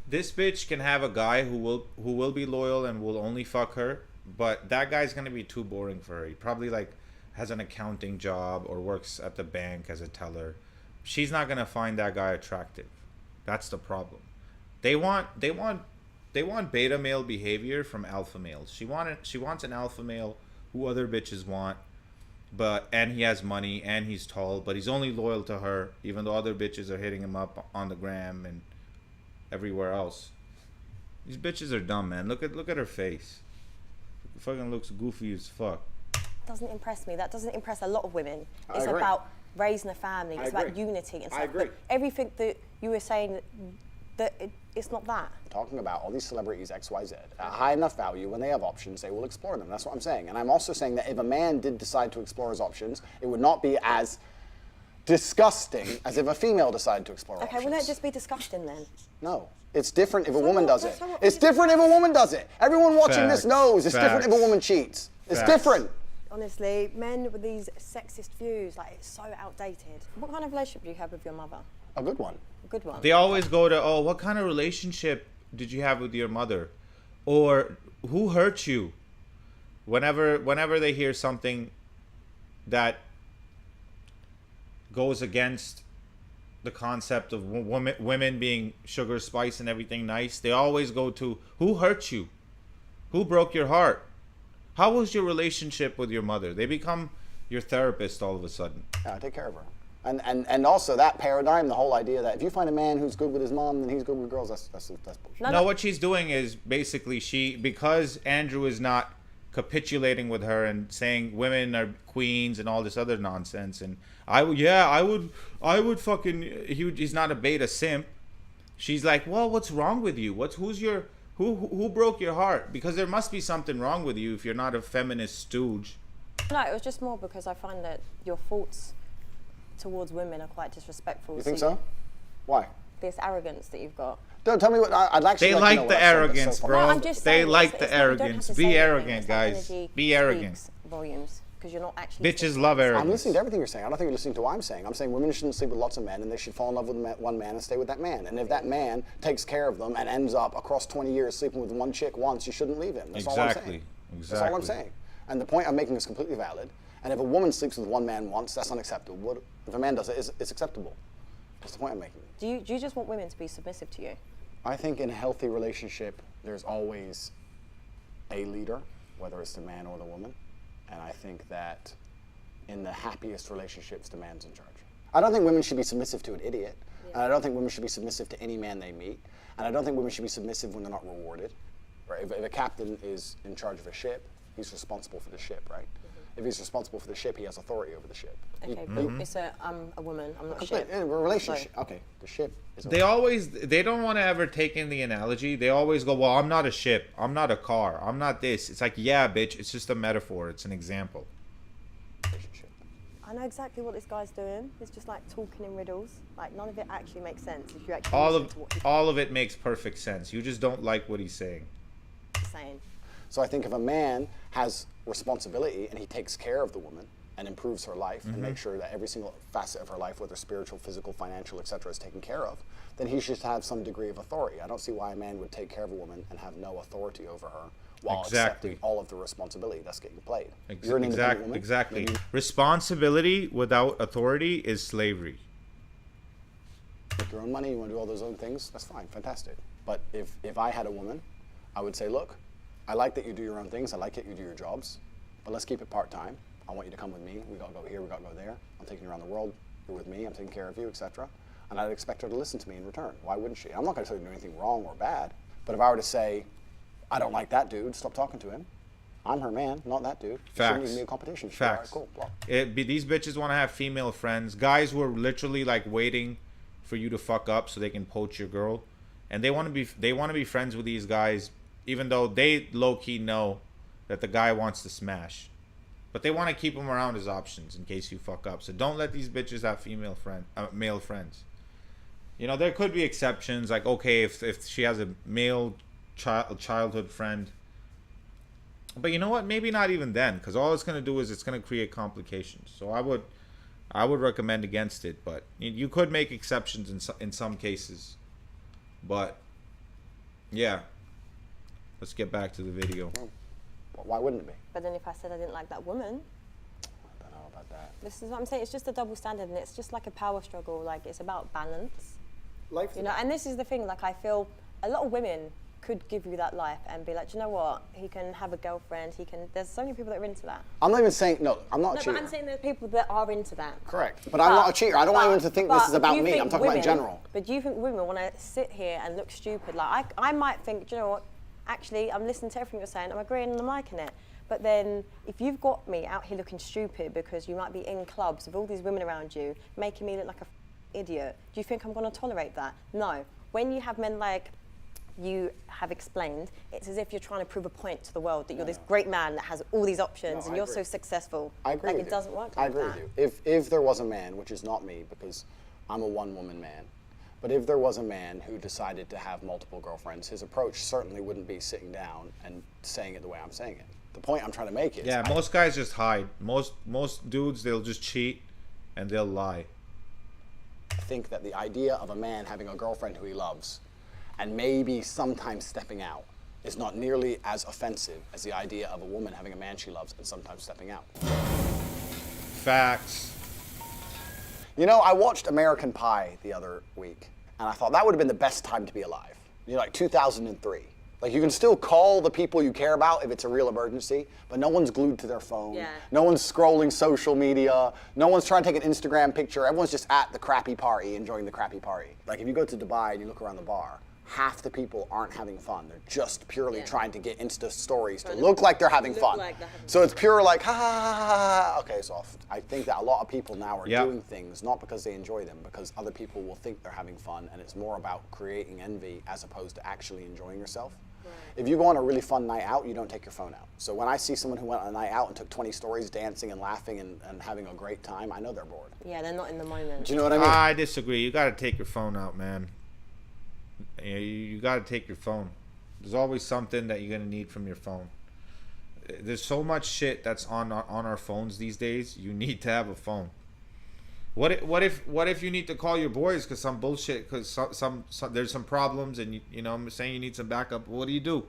This bitch can have a guy who will be loyal and will only fuck her, but that guy's gonna be too boring for her. He probably like has an accounting job or works at the bank as a teller. She's not gonna find that guy attractive. That's the problem. They want beta male behavior from alpha males. She wants an alpha male who other bitches want, and he has money and he's tall, but he's only loyal to her, even though other bitches are hitting him up on the gram and everywhere else. These bitches are dumb, man. Look at her face. It fucking looks goofy as fuck. Doesn't impress me. That doesn't impress a lot of women. It's agree. about raising a family. It's about unity and stuff. I agree. But everything that you were saying, it's not that. I'm talking about all these celebrities, X, Y, Z, at high enough value, when they have options, they will explore them. That's what I'm saying. And I'm also saying that if a man did decide to explore his options, it would not be as disgusting as if a female decided to explore options. Okay, well, let it just be disgusting then. No. It's different if a woman does it. so what? It's different if a woman does it. Everyone watching this Facts. knows it's different if a woman cheats. It's Facts. different. Honestly, men with these sexist views, like, it's so outdated. What kind of relationship do you have with your mother? A good one. A good one. They always go to, oh, what kind of relationship did you have with your mother? Or who hurt you? Whenever they hear something that goes against the concept of women being sugar, spice, and everything nice, they always go to, who hurt you? Who broke your heart? How was your relationship with your mother? They become your therapist all of a sudden. Yeah, take care of her. And also that paradigm, the whole idea that if you find a man who's good with his mom, then he's good with girls, that's bullshit. No, what she's doing is basically because Andrew is not capitulating with her and saying women are queens and all this other nonsense, and I would fucking, he's not a beta simp. She's like, well, what's wrong with you? Who broke your heart? Because there must be something wrong with you if you're not a feminist stooge. No, it was just more because I find that your thoughts towards women are quite disrespectful. You think so? Why? This arrogance that you've got. Don't tell me what I'd actually. They like to like know the what I said, arrogance, that's so bro. funny. No, I'm just They saying, like it's the not- you don't have arrogance. to Be say anything. arrogant, It's guys. energy Be arrogant. speaks volumes, because you're not actually. Bitches love arrogance. I'm listening to everything you're saying. I don't think you're listening to what I'm saying. I'm saying women shouldn't sleep with lots of men, and they should fall in love with one man and stay with that man. And if that man takes care of them and ends up across 20 years sleeping with one chick once, you shouldn't leave him. That's all I'm saying. That's all I'm saying. And the point I'm making is completely valid. And if a woman sleeps with one man once, that's unacceptable. If a man does it, it's acceptable. That's the point I'm making. Do you just want women to be submissive to you? I think in a healthy relationship, there's always a leader, whether it's the man or the woman. And I think that in the happiest relationships, the man's in charge. I don't think women should be submissive to an idiot. And I don't think women should be submissive to any man they meet. And I don't think women should be submissive when they're not rewarded. Right? If a captain is in charge of a ship, he's responsible for the ship, right? If he's responsible for the ship, he has authority over the ship. Okay, but it's I'm a woman, I'm not a ship. In a relationship, okay, the ship is They don't want to ever take in the analogy. They always go, well, I'm not a ship. I'm not a car. I'm not this. It's like, yeah, bitch, it's just a metaphor. It's an example. relationship. I know exactly what this guy's doing. It's just like talking in riddles. Like none of it actually makes sense if you actually listen to what all of it makes perfect sense. You just don't like what he's saying. saying. So I think if a man has responsibility and he takes care of the woman and improves her life and makes sure that every single facet of her life, whether spiritual, physical, financial, etc., is taken care of, then he should have some degree of authority. I don't see why a man would take care of a woman and have no authority over her while accepting all of the responsibility that's getting played. You're an independent woman. Exactly. Responsibility without authority is slavery. Make your own money, you want to do all those other things, that's fine, fantastic. But if I had a woman, I would say, look, I like that you do your own things, I like that you do your jobs, but let's keep it part-time. I want you to come with me, we gotta go here, we gotta go there. I'm taking you around the world, you're with me, I'm taking care of you, etc. And I'd expect her to listen to me in return. Why wouldn't she? I'm not gonna tell you to do anything wrong or bad, but if I were to say, I don't like that dude, stop talking to him. I'm her man, not that dude. Facts. Shouldn't even be a competition. Facts. All right, cool. These bitches want to have female friends, guys who are literally like waiting for you to fuck up so they can poach your girl, and they want to be friends with these guys, even though they low key know that the guy wants to smash, but they want to keep them around as options in case you fuck up. So don't let these bitches have male friends. You know, there could be exceptions, like okay, if she has a male childhood friend. But you know what? Maybe not even then, because all it's going to do is it's going to create complications. So I would recommend against it. But you could make exceptions in some cases. But yeah, let's get back to the video. Well, why wouldn't it be? But then if I said I didn't like that woman, I don't know about that. this is what I'm saying. It's just a double standard, and it's just like a power struggle. Like it's about balance, Life, you know. And this is the thing. Like I feel a lot of women could give you that life and be like, do you know what? He can have a girlfriend. He can. There's so many people that are into that. I'm not even saying no. I'm not a No, cheater. but I'm saying there's people that are into that. Correct. But I'm not a cheater. I don't want anyone to think this is about me. I'm talking about in general. But do you think women want to sit here and look stupid? Like I might think, do you know what? Actually, I'm listening to everything you're saying. I'm agreeing and I'm liking it. But then, if you've got me out here looking stupid because you might be in clubs with all these women around you, making me look like a idiot, do you think I'm going to tolerate that? No. When you have men like you have explained, it's as if you're trying to prove a point to the world that you're this great man that has all these options and you're so successful. I agree like with it you. doesn't work I like agree that. with you. If there was a man, which is not me because I'm a one-woman man, but if there was a man who decided to have multiple girlfriends, his approach certainly wouldn't be sitting down and saying it the way I'm saying it. The point I'm trying to make is... Yeah, most guys just hide. Most dudes, they'll just cheat and they'll lie. I think that the idea of a man having a girlfriend who he loves and maybe sometimes stepping out is not nearly as offensive as the idea of a woman having a man she loves and sometimes stepping out. Facts. You know, I watched American Pie the other week, and I thought that would have been the best time to be alive. You know, like 2003. Like, you can still call the people you care about if it's a real emergency, but no one's glued to their phone. Yeah. No one's scrolling social media. No one's trying to take an Instagram picture. Everyone's just at the crappy party, enjoying the crappy party. Like, if you go to Dubai and you look around the bar, half the people aren't having fun. They're just purely trying to get Insta stories to look like they're having fun. So it's pure like, ha, ha, ha, ha, ha. Okay, so I think that a lot of people now are doing things not because they enjoy them, because other people will think they're having fun, and it's more about creating envy as opposed to actually enjoying yourself. If you go on a really fun night out, you don't take your phone out. So when I see someone who went on a night out and took 20 stories dancing and laughing and having a great time, I know they're bored. Yeah, they're not in the moment. Do you know what I mean? I disagree. You got to take your phone out, man. You got to take your phone. There's always something that you're going to need from your phone. There's so much shit that's on our phones these days. You need to have a phone. What if you need to call your boys because some bullshit, because some there's some problems, and you know I'm saying you need some backup. What do?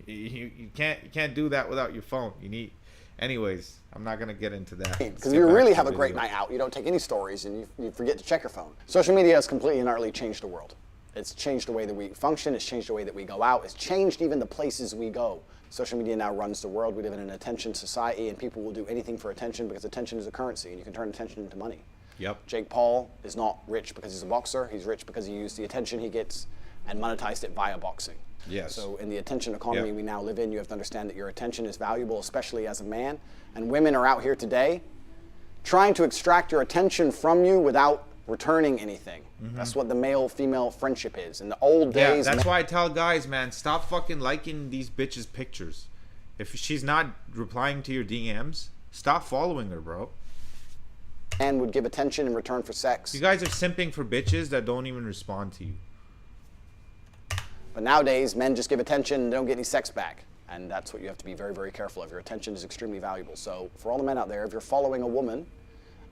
You can't do that without your phone. You need. Anyways, I'm not gonna get into that. Because you really have a great night out, you don't take any stories and you forget to check your phone. Social media has completely and utterly changed the world. It's changed the way that we function. It's changed the way that we go out. It's changed even the places we go. Social media now runs the world. We live in an attention society, and people will do anything for attention because attention is a currency, and you can turn attention into money. Yep. Jake Paul is not rich because he's a boxer. He's rich because he used the attention he gets and monetized it via boxing. Yes. So in the attention economy Yep. we now live in, you have to understand that your attention is valuable, especially as a man. And women are out here today trying to extract your attention from you without returning anything. That's what the male-female friendship is. In the old Yeah, days, that's why I tell guys, man, stop fucking liking these bitches' pictures. If she's not replying to your DMs, stop following her, bro. man would give attention in return for sex. You guys are simping for bitches that don't even respond to you. But nowadays, men just give attention and don't get any sex back. And that's what you have to be very, very careful of. Your attention is extremely valuable. So for all the men out there, if you're following a woman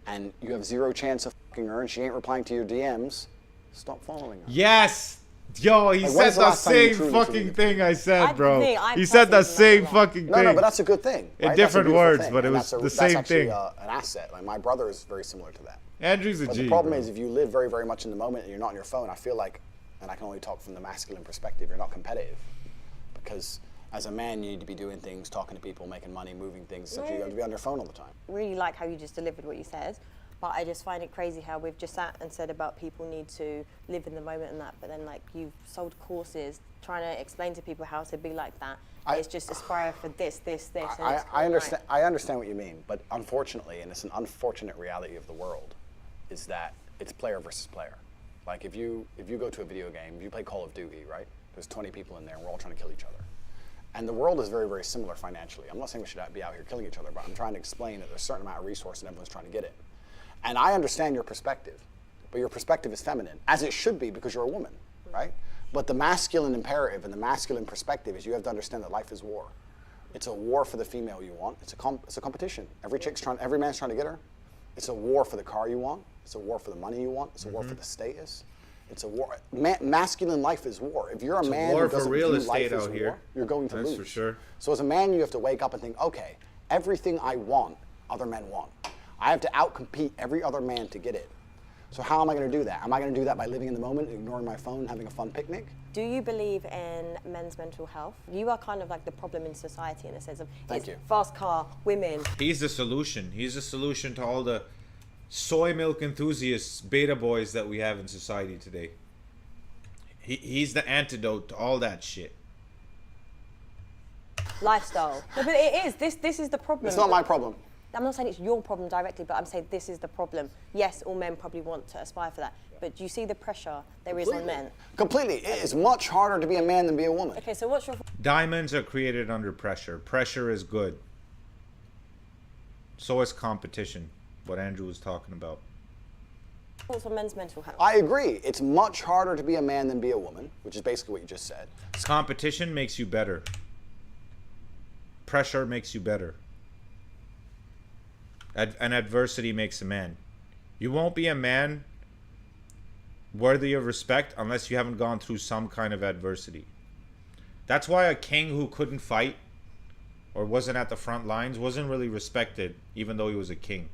and you have zero chance of fucking her and she ain't replying to your DMs, stop following her. Yes! Yo, he Like, said when's the the last time you same truly fucking believed thing I said, I bro. think I He said the personally same love that. fucking No, thing. no, but that's a good thing. In right? That's a different beautiful words, thing. but it And was that's the same that's actually, thing. An asset. Like my brother is very similar to that. Andrew's a But G. the problem bro. is if you live very, very much in the moment and you're not on your phone, I feel like, and I can only talk from the masculine perspective, you're not competitive. Because as a man, you need to be doing things, talking to people, making money, moving things, such you have to be on your phone all the time. Really like how you just delivered what you said, but I just find it crazy how we've just sat and said about people need to live in the moment and that, but then like you've sold courses trying to explain to people how to be like that. It's just aspire for this, and it's I understand. Like, I understand what you mean, but unfortunately, and it's an unfortunate reality of the world, is that it's player versus player. Like if you go to a video game, if you play Call of Duty, right? There's 20 people in there, and we're all trying to kill each other. And the world is very, very similar financially. I'm not saying we should be out here killing each other, but I'm trying to explain that there's a certain amount of resource and everyone's trying to get it. And I understand your perspective, but your perspective is feminine, as it should be because you're a woman, right? But the masculine imperative and the masculine perspective is you have to understand that life is war. It's a war for the female you want. It's a competition. Every man's trying to get her. It's a war for the car you want. It's a war for the money you want. It's a war for the status. It's a war. Masculine life is war. If you're a man war who for doesn't real view estate life as out war, here. you're going to That's lose. for sure. So as a man, you have to wake up and think, okay, everything I want, other men want. I have to outcompete every other man to get it. So how am I going to do that? Am I going to do that by living in the moment, ignoring my phone, having a fun picnic? do you believe in men's mental health? You are kind of like the problem in society in a sense of Thank it's you. fast car, women. He's the solution. He's the solution to all the soy milk enthusiasts, beta boys that we have in society today. He's the antidote to all that shit. Lifestyle. No, but it is. This is the problem. It's not my problem. I'm not saying it's your problem directly, but I'm saying this is the problem. Yes, all men probably want to aspire for that. But do you see the pressure there is on men? Completely. It is much harder to be a man than be a woman. Okay, so what's your Diamonds are created under pressure. Pressure is good. So is competition, what Andrew was talking about. thoughts on men's mental health? I agree. It's much harder to be a man than be a woman, which is basically what you just said. Competition makes you better. Pressure makes you better. And adversity makes a man. You won't be a man worthy of respect unless you haven't gone through some kind of adversity. That's why a king who couldn't fight or wasn't at the front lines wasn't really respected, even though he was a king.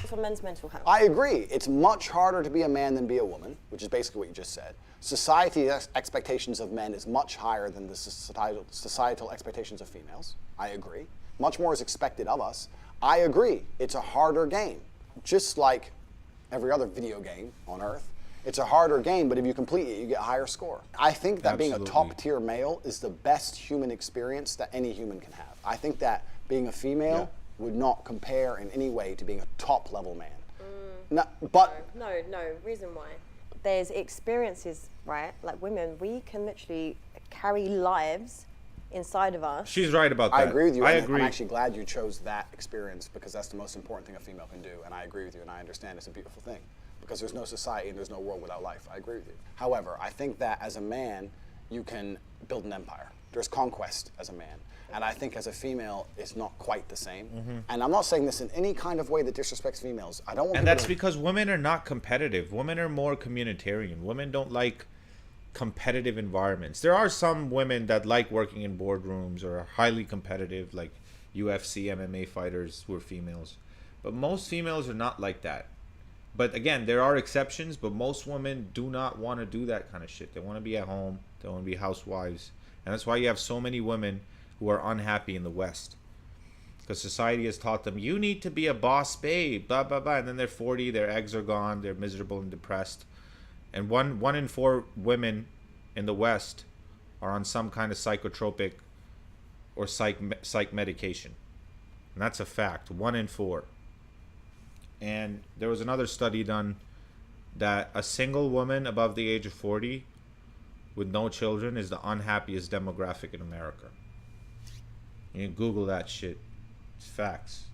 For men's mental health. I agree. It's much harder to be a man than be a woman, which is basically what you just said. Society's expectations of men is much higher than the societal expectations of females. I agree. Much more is expected of us. I agree. It's a harder game. Just like every other video game on Earth. It's a harder game, but if you complete it, you get a higher score. I think that being a Absolutely. top-tier male is the best human experience that any human can have. I think that being a female would not compare in any way to being a top-level man. No, but No, reason why. There's experiences, right? Like women, we can literally carry lives inside of us. She's right about that. I agree with you. I and agree. I'm actually glad you chose that experience because that's the most important thing a female can do. And I agree with you, and I understand it's a beautiful thing because there's no society and there's no world without life. I agree with you. However, I think that as a man, you can build an empire. There's conquest as a man. And I think as a female, it's not quite the same. And I'm not saying this in any kind of way that disrespects females. I don't want And people that's to- because women are not competitive. Women are more communitarian. Women don't like competitive environments. There are some women that like working in boardrooms or are highly competitive, like UFC, MMA fighters who are females. But most females are not like that. But again, there are exceptions, but most women do not want to do that kind of shit. They want to be at home. They want to be housewives. And that's why you have so many women who are unhappy in the West. Because society has taught them, you need to be a boss babe, blah, blah, blah. And then they're 40, their eggs are gone, they're miserable and depressed. And one in 4 women in the West are on some kind of psychotropic or psych medication. And that's a fact. 1 in 4. And there was another study done that a single woman above the age of 40 with no children is the unhappiest demographic in America. You can Google that shit. It's facts.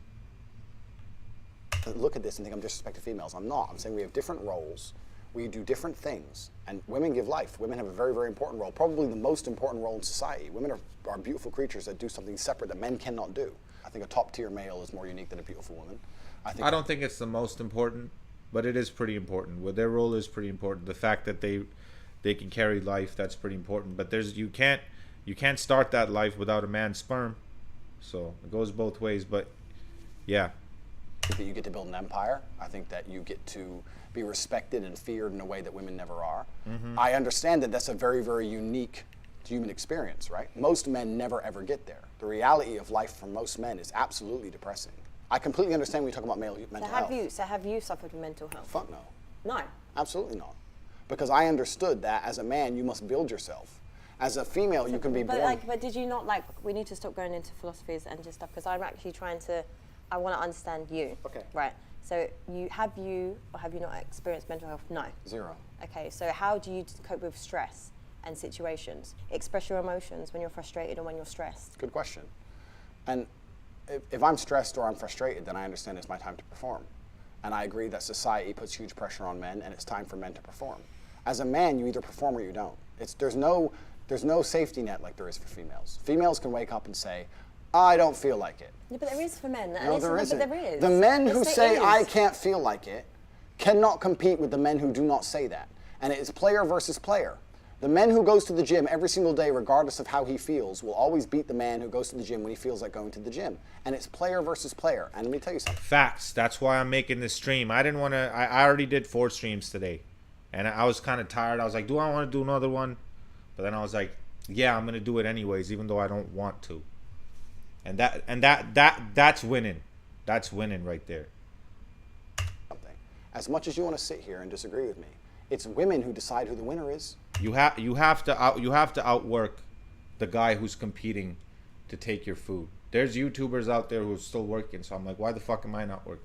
Look at this and think I'm disrespecting females. I'm not. I'm saying we have different roles. We do different things. And women give life. Women have a very, very important role. Probably the most important role in society. Women are beautiful creatures that do something separate that men cannot do. I think a top-tier male is more unique than a beautiful woman. I don't think it's the most important, but it is pretty important. Well, their role is pretty important. The fact that they can carry life, that's pretty important. But you can't start that life without a man's sperm. So it goes both ways. But yeah, I think that you get to build an empire. I think that you get to be respected and feared in a way that women never are. Mm-hmm. I understand that that's a very, very unique human experience, right? Most men never ever get there. The reality of life for most men is absolutely depressing. I completely understand when you talk about mental health. So have you suffered from mental health? Fuck no. No. Absolutely not. Because I understood that as a man, you must build yourself. As a female, you can be born. But did you not we need to stop going into philosophies and just stuff, because I'm actually I want to understand you. Okay. Right. So have you not experienced mental health? No. 0. Okay. So how do you cope with stress and situations? Express your emotions when you're frustrated and when you're stressed. Good question. And if I'm stressed or I'm frustrated, then I understand it's my time to perform. And I agree that society puts huge pressure on men, and it's time for men to perform. As a man, you either perform or you don't. There's no safety net like there is for females. Females can wake up and say, I don't feel like it. Yeah, but there is for men. No, there isn't. But there is. The men who say, I can't feel like it, cannot compete with the men who do not say that. And it is player versus player. The man who goes to the gym every single day, regardless of how he feels, will always beat the man who goes to the gym when he feels like going to the gym. And it's player versus player. And let me tell you something. Facts. That's why I'm making this stream. I didn't want to. I already did 4 streams today. And I was kind of tired. I was like, do I want to do another one? But then I was like, yeah, I'm going to do it anyways, even though I don't want to. And that's winning. That's winning right there. As much as you want to sit here and disagree with me, it's women who decide who the winner is. You have to outwork the guy who's competing to take your food. There's YouTubers out there who are still working, so I'm like, why the fuck am I not working?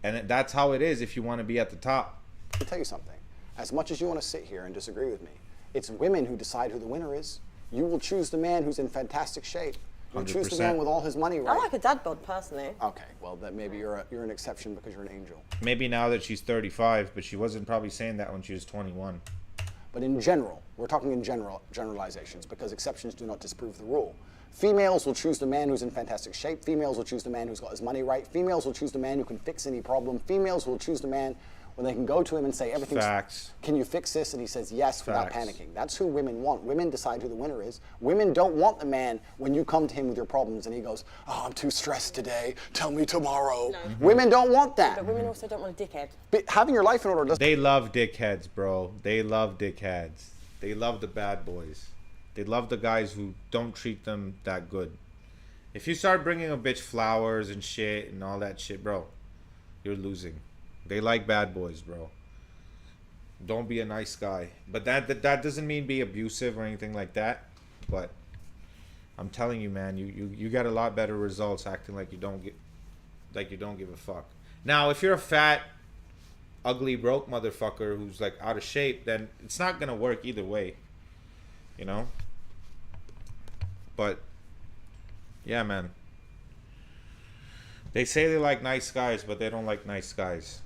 And that's how it is if you want to be at the top. Let me tell you something. As much as you want to sit here and disagree with me, it's women who decide who the winner is. You will choose the man who's in fantastic shape. You'll choose the man with all his money right. I like a dad bod personally. Okay, well then maybe you're an exception because you're an angel. Maybe now that she's 35, but she wasn't probably saying that when she was 21. But in general, we're talking in generalizations, because exceptions do not disprove the rule. Females will choose the man who's in fantastic shape. Females will choose the man who's got his money right. Females will choose the man who can fix any problem. Females will choose the man when they can go to him and say, everything's... Facts. Can you fix this? And he says yes without Facts. panicking. That's who women want. Women decide who the winner is. Women don't want the man when you come to him with your problems and he goes, oh, I'm too stressed today. Tell me tomorrow. No. Mm-hmm. Women don't want that. But women also don't want a dickhead. But having your life in order doesn't... They love dickheads, bro. They love dickheads. They love the bad boys. They love the guys who don't treat them that good. If you start bringing a bitch flowers and shit and all that shit, bro, you're losing. They like bad boys, bro. Don't be a nice guy. But that doesn't mean be abusive or anything like that. But I'm telling you, man, you get a lot better results acting like you don't give a fuck. Now, if you're a fat, ugly, broke motherfucker who's like out of shape, then it's not gonna work either way. You know? But yeah, man. They say they like nice guys, but they don't like nice guys.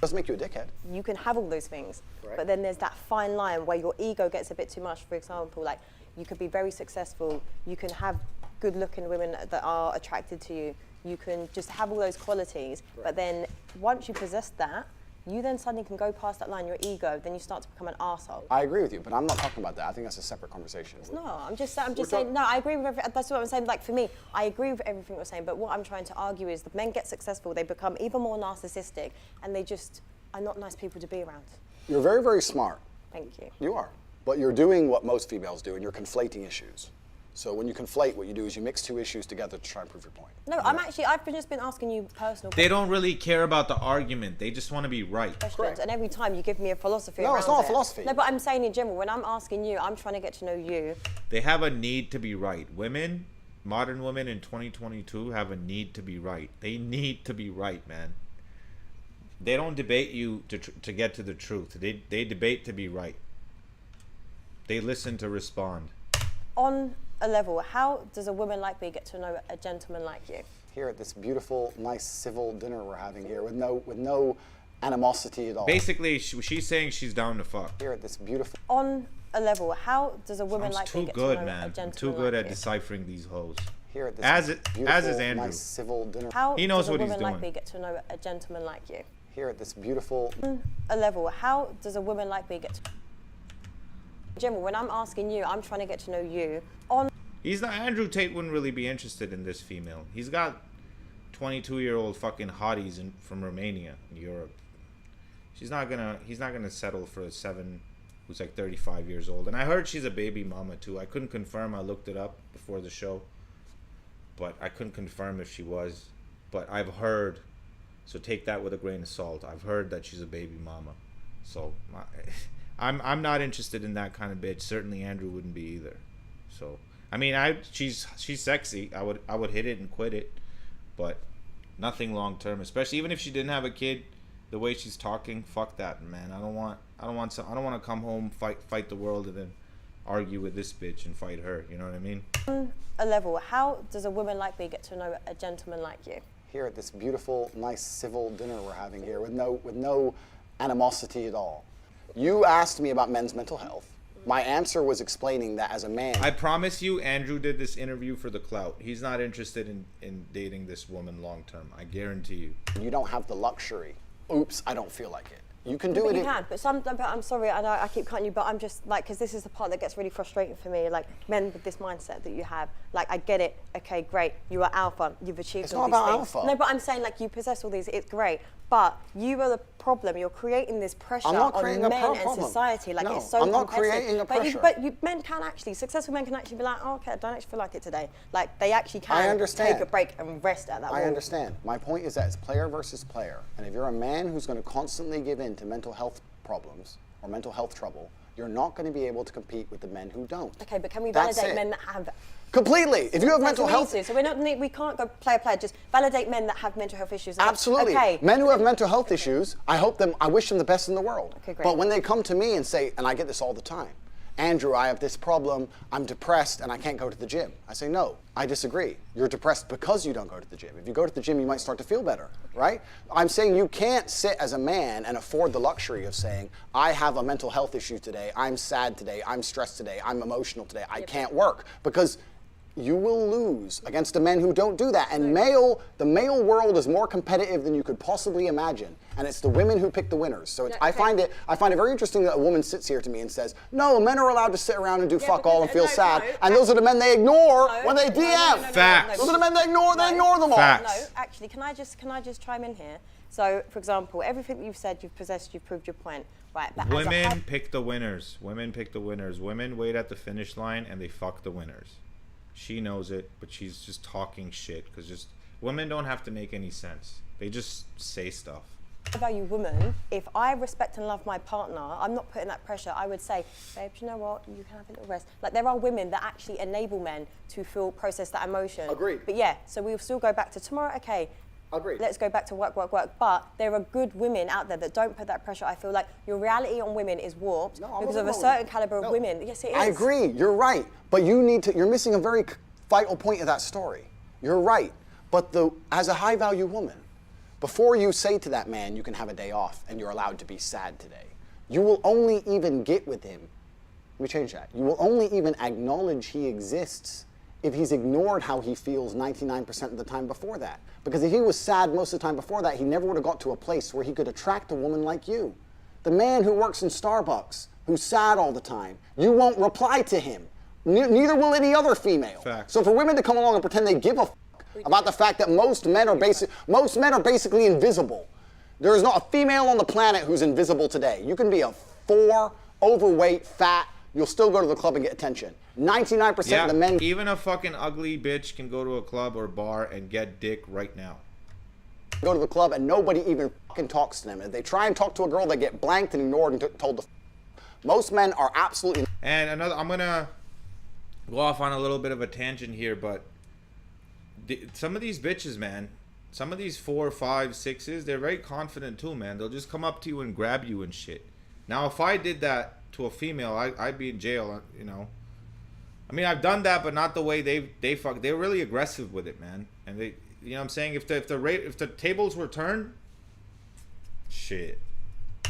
Doesn't make you a dickhead. You can have all those things, right. But then there's that fine line where your ego gets a bit too much. For example, like you could be very successful, you can have good-looking women that are attracted to you, you can just have all those qualities, right. But then once you possess that, you then suddenly can go past that line, your ego, then you start to become an arsehole. I agree with you, but I'm not talking about that. I think that's a separate conversation. No, I'm just saying, no, I agree with everything. That's what I'm saying. Like, for me, I agree with everything you're saying, but what I'm trying to argue is that men get successful, they become even more narcissistic, and they just are not nice people to be around. You're very, very smart. Thank you. You are. But you're doing what most females do, and you're conflating issues. So when you conflate, what you do is you mix two issues together to try and prove your point. No, I've just been asking you personal They don't really care about the argument. They just want to be right. questions, and every time you give me a philosophy No, around it's not a it. philosophy. No, but I'm saying in general, when I'm asking you, I'm trying to get to know you. They have a need to be right. Women, modern women in 2022 have a need to be right. They need to be right, man. They don't debate you to get to the truth. They debate to be right. They listen to respond. On a level, how does a woman like me get to know a gentleman like you? Here at this beautiful, nice, civil dinner we're having here with no animosity at all. Basically, she's saying she's down to fuck. Here at this beautiful... On a level, how does a woman I'm like too me get good, to know man. a I'm gentleman too good like at you? deciphering these hoes. Here at this As beautiful, is Andrew. nice, civil dinner... How He knows does a what he's woman like doing. me get to know a gentleman like you? Here at this beautiful... On a level, how does a woman like me get to... In general, when I'm asking you, I'm trying to get to know you. On He's not. Andrew Tate wouldn't really be interested in this female. He's got 22-year-old fucking hotties from Romania in Europe. He's not gonna settle for a 7 who's like 35 years old. And I heard she's a baby mama too. I couldn't confirm. I looked it up before the show, but I couldn't confirm if she was. But I've heard. So take that with a grain of salt. I've heard that she's a baby mama. So I'm not interested in that kind of bitch. Certainly Andrew wouldn't be either. So. I mean, she's sexy. I would hit it and quit it, but nothing long term. Especially even if she didn't have a kid, the way she's talking, fuck that, man. I don't want to come home, fight the world, and then argue with this bitch and fight her. You know what I mean? On a level, how does a woman like me get to know a gentleman like you? Here at this beautiful, nice, civil dinner we're having here with no animosity at all. You asked me about men's mental health. My answer was explaining that as a man... I promise you, Andrew did this interview for the clout. He's not interested in dating this woman long term. I guarantee you. You don't have the luxury. Oops, I don't feel like it. You can do But it. you can. But I'm sorry, I know I keep cutting you, but I'm just like, because this is the part that gets really frustrating for me. Like, men with this mindset that you have. Like, I get it. Okay, great. You are alpha. You've achieved It's all not these about things. alpha. No, but I'm saying like you possess all these. It's great. But you are the problem. You're creating this pressure I'm not on creating a men and problem. society. Like No, it's so I'm not competitive. creating a pressure. But men can actually, successful men can actually be like, oh, okay, I don't actually feel like it today. Like they actually I can understand. take a break and rest at that I wall. understand. My point is that it's player versus player. And if you're a man who's going to constantly give in to mental health problems or mental health trouble, you're not going to be able to compete with the men who don't. Okay, but can we That's validate it. men that have... Completely. If you have mental health... So we can't go player. Just validate men that have mental health issues. Absolutely. Okay. Men who have mental health issues, I wish them the best in the world. Okay, great. But when they come to me and say, and I get this all the time, Andrew, I have this problem, I'm depressed and I can't go to the gym. I say, no, I disagree. You're depressed because you don't go to the gym. If you go to the gym, you might start to feel better, right? I'm saying you can't sit as a man and afford the luxury of saying, I have a mental health issue today, I'm sad today, I'm stressed today, I'm emotional today, I can't work. Because you will lose against the men who don't do that. And the male world is more competitive than you could possibly imagine. And it's the women who pick the winners. So I find it very interesting that a woman sits here to me and says, no, men are allowed to sit around and do fuck all and feel sad. And those are the men they ignore when they DM. Facts. Those are the men they ignore them all. Facts. No, actually, can I just chime in here? So, for example, everything you've said, you've possessed, you've proved your point, right? But Women pick the winners. Women pick the winners. Women wait at the finish line and they fuck the winners. She knows it, but she's just talking shit because just women don't have to make any sense. They just say stuff. value woman, if I respect and love my partner, I'm not putting that pressure. I would say, babe, you know what? You can have a little rest. Like, there are women that actually enable men to process that emotion. Agreed. But yeah, so we'll still go back to tomorrow. Okay. Agreed. Let's go back to work. But there are good women out there that don't put that pressure. I feel like your reality on women is warped because of a certain caliber of women. Yes, it is. I agree. You're right. But you're missing a very vital point of that story. You're right. But as a high-value woman, before you say to that man, you can have a day off and you're allowed to be sad today, you will only even get with him. Let me change that. You will only even acknowledge he exists if he's ignored how he feels 99% of the time before that. Because if he was sad most of the time before that, he never would have got to a place where he could attract a woman like you. The man who works in Starbucks, who's sad all the time, you won't reply to him. Neither will any other female. Fact. So for women to come along and pretend they give a about the fact that most men are basically invisible. There is not a female on the planet who's invisible today. You can be a 4, overweight, fat, you'll still go to the club and get attention. 99% of the men... Even a fucking ugly bitch can go to a club or bar and get dick right now. Go to the club and nobody even fucking talks to them. If they try and talk to a girl, they get blanked and ignored and told to Most men are absolutely... And another, I'm gonna go off on a little bit of a tangent here, but some of these bitches, man, some of these 4, 5, 6s, they're very confident too, man. They'll just come up to you and grab you and shit. Now, if I did that to a female, I'd be in jail, you know. I mean, I've done that, but not the way they fuck. They're really aggressive with it, man. And they, you know what I'm saying? If the tables were turned, shit.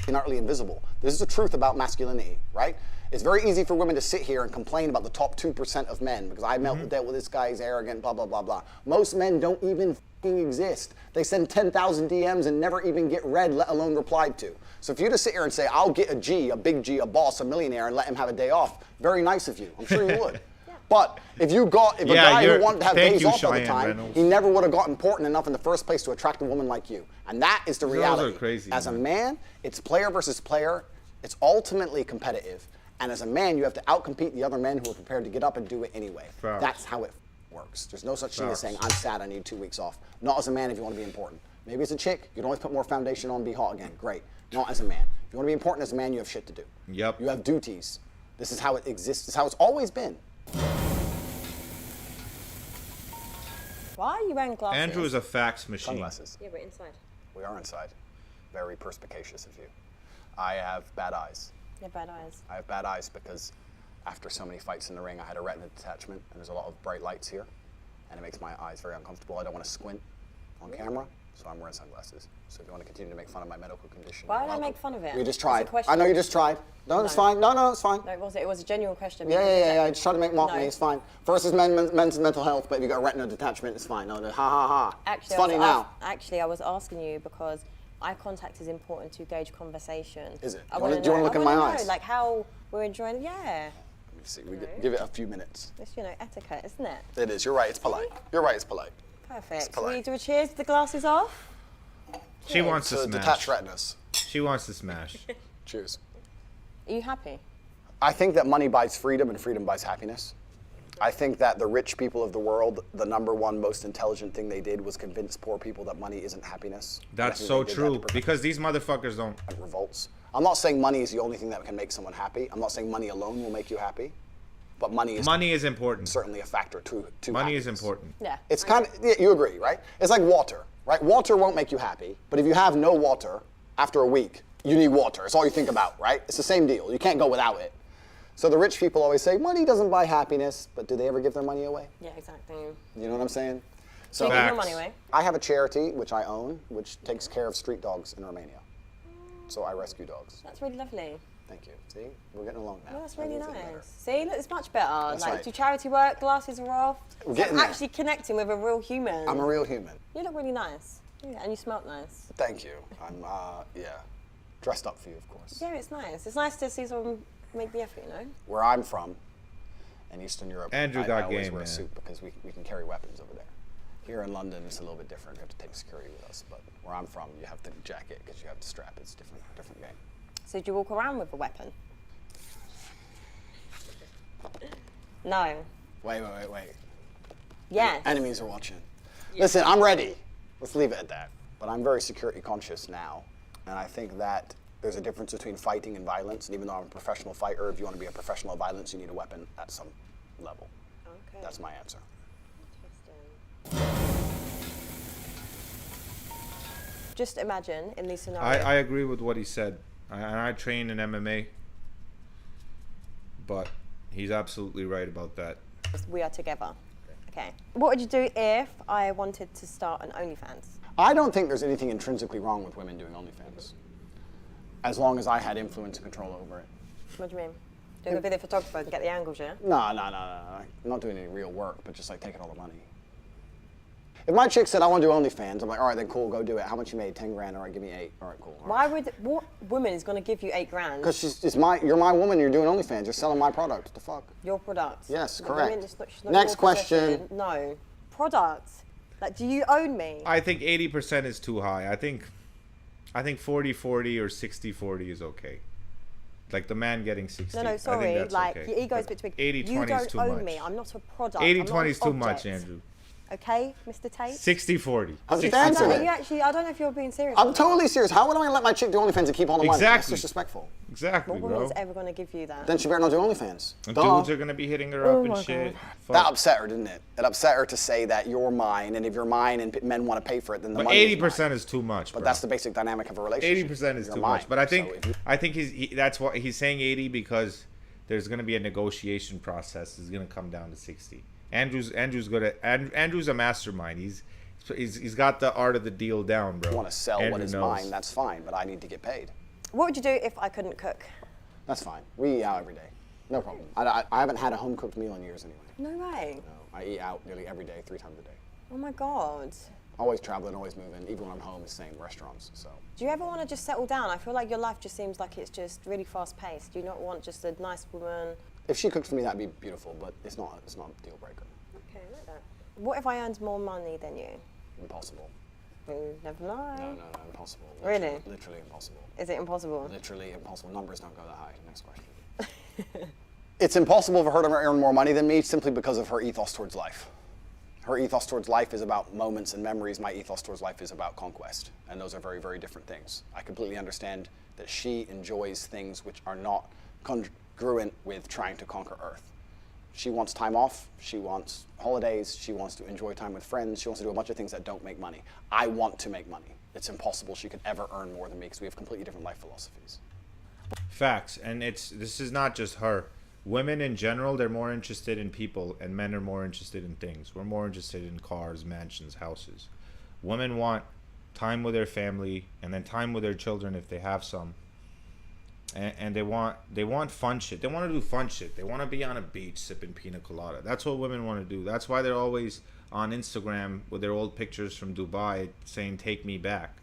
Utterly invisible. This is the truth about masculinity, right? It's very easy for women to sit here and complain about the top 2% of men because I dealt with this guy, he's arrogant, blah, blah, blah, blah. Most men don't even fucking exist. They send 10,000 DMs and never even get read, let alone replied to. So if you just sit here and say, I'll get a G, a big G, a boss, a millionaire, and let him have a day off, very nice of you. I'm sure you would. But if a guy who wanted to have days off all the time, Reynolds. he never would have got important enough in the first place to attract a woman like you. And that is the reality. Are crazy, as man. a man, it's player versus player. It's ultimately competitive. And as a man, you have to outcompete the other men who are prepared to get up and do it anyway. Facts. That's how it works. There's no such thing as Facts. saying, I'm sad, I need 2 weeks off. Not as a man if you want to be important. Maybe as a chick, you can always put more foundation on and be hot again. Great. Not as a man. If you want to be important as a man, you have shit to do. Yep. You have duties. This is how it exists. This is how it's always been. Why are you wearing glasses? Andrew is a fax machine. Sunglasses. Yeah, we're inside. We are inside. Very perspicacious of you. I have bad eyes. You have bad eyes. I have bad eyes because after so many fights in the ring, I had a retina detachment, and there's a lot of bright lights here, and it makes my eyes very uncomfortable. I don't want to squint on camera, so I'm wearing sunglasses. So if you want to continue to make fun of my medical condition, Why you're would I welcome. make fun of it? You just It's a tried. question. I know you just tried. No, it's No. fine. No, it's fine. No, it was a genuine question. Yeah. I just tried to make mock No. me. It's fine. Versus men's mental health, but if you got a retina detachment, it's fine. No, ha ha ha. Actually, It's funny now. Actually, I was asking you because eye contact is important to gauge conversation. Is it? I Do you wanna wanna look know- in my I wanna eyes? know, like how we're enjoying it. Yeah. Let me see. Give it a few minutes. It's, etiquette, isn't it? It is. You're right. It's polite. You're right. It's polite. Perfect. polite. We do a cheers with the glasses off? She wants to To smash. detach retinas. She wants to smash. Cheers. Are you happy? I think that money buys freedom and freedom buys happiness. I think that the rich people of the world, the number one most intelligent thing they did was convince poor people that money isn't happiness. That's I think so they did that to true prevent because these motherfuckers don't. revolts. I'm not saying money is the only thing that can make someone happy. I'm not saying money alone will make you happy, but money is important. certainly a factor to Money is happiness. important. Yeah. It's kind of, yeah, you agree, right? It's like water, right? Water won't make you happy, but if you have no water after a week, you need water. It's all you think about, right? It's the same deal. You can't go without it. So the rich people always say, money doesn't buy happiness, but do they ever give their money away? Yeah, exactly. You know what I'm saying? Do So you give your Facts. money away? I have a charity, which I own, which takes care of street dogs in Romania. So I rescue dogs. That's really lovely. Thank you. See, we're getting along now. Well, that's really Everything's getting nice. See, look, it's much better. That's like, right. do charity work, glasses are off. We're It's getting like there. actually connecting with a real human. better. I'm a real human. You look really nice. Yeah, and you smell nice. Thank you. I'm, dressed up for you, of course. Yeah, it's nice. It's nice to see someone make the effort, you know? Where I'm from, in Eastern Europe, Andrew I got always game, wear a man. suit because we can carry weapons over there. Here in London, it's a little bit different. We have to take security with us. But where I'm from, you have the jacket because you have the strap. It's different game. So do you walk around with a weapon? No. Wait. Yes. Enemies are watching. Listen, I'm ready. Let's leave it at that. But I'm very security conscious now. And I think that there's a difference between fighting and violence. And even though I'm a professional fighter, if you want to be a professional at violence, you need a weapon at some level. Okay. That's my answer. Interesting. Just imagine in these scenarios. I agree with what he said. I train in MMA, but he's absolutely right about that. We are together. Okay. What would you do if I wanted to start an OnlyFans? I don't think there's anything intrinsically wrong with women doing OnlyFans, as long as I had influence and control over it. What do you mean? You're gonna be the photographer and get the angles, yeah? No. I'm not doing any real work, but just like taking all the money. If my chick said, I want to do OnlyFans, I'm like, all right, then cool, go do it. How much you made? 10 grand. All right, give me 8. All right, cool. All right. What woman is gonna give you 8 grand? Because you're my woman, you're doing OnlyFans, you're selling my product. What the fuck? Your product. Yes, The correct. woman, it's not Next your question. possession. No. Product. Like, do you own me? I think 80% is too high. I think 40-40 or 60-40 is okay. Like the man getting 60. No, I sorry. think that's Like, okay. your ego's a bit too big. 80-20 You is don't too own much. me. I'm not a product. 80-20 I'm is not too an much, object. Andrew. Okay, Mr. Tate? 60-40. I'm just I answering don't, it. you actually, I don't know if you're being serious. I'm or not. totally serious. How would I let my chick do OnlyFans and keep all the money? That's Exactly. disrespectful. Exactly, What bro. woman's ever going to give you that? Then she better not do OnlyFans. And Duh. dudes are gonna be hitting her up and my shit. That Fuck. upset her, didn't it? It upset her to say that you're mine, and if you're mine and men want to pay for it, then the But money is 80% mine. is too much, But bro. that's the basic dynamic of a relationship. 80% is You're too mine. much. But I think So if you- that's why he's saying 80 because there's gonna be a negotiation process. It's gonna come down to 60. Andrew's good at Andrew's a mastermind. He's got the art of the deal down, bro. want to sell Andrew what is knows. mine, that's fine, but I need to get paid. What would you do if I couldn't cook? That's fine. We eat out every day. No problem. I haven't had a home-cooked meal in years anyway. No way. No, I eat out nearly every day, 3 times a day. Oh my God. Always traveling, always moving. Even when I'm home, it's same restaurants. So Do you ever want to just settle down? I feel like your life just seems like it's just really fast paced. Do you not want just a nice woman? if she cooked for me, that'd be beautiful. But it's not a deal breaker. Okay, I like that. What if I earned more money than you? Impossible. Never know. No, impossible. Really? Literally impossible. Is it impossible? Literally impossible. Numbers don't go that high. Next question. It's impossible for her to earn more money than me simply because of her ethos towards life. Her ethos towards life is about moments and memories. My ethos towards life is about conquest. And those are very, very different things. I completely understand that she enjoys things which are not congruent with trying to conquer Earth. She wants time off, she wants holidays, she wants to enjoy time with friends, she wants to do a bunch of things that don't make money. I want to make money. It's impossible she could ever earn more than me because we have completely different life philosophies. Facts, and this is not just her. Women in general, they're more interested in people, and men are more interested in things. We're more interested in cars, mansions, houses. Women want time with their family, and then time with their children if they have some. And they want fun shit. They want to do fun shit. They want to be on a beach sipping pina colada. That's what women want to do. That's why they're always on Instagram with their old pictures from Dubai saying "Take me back,"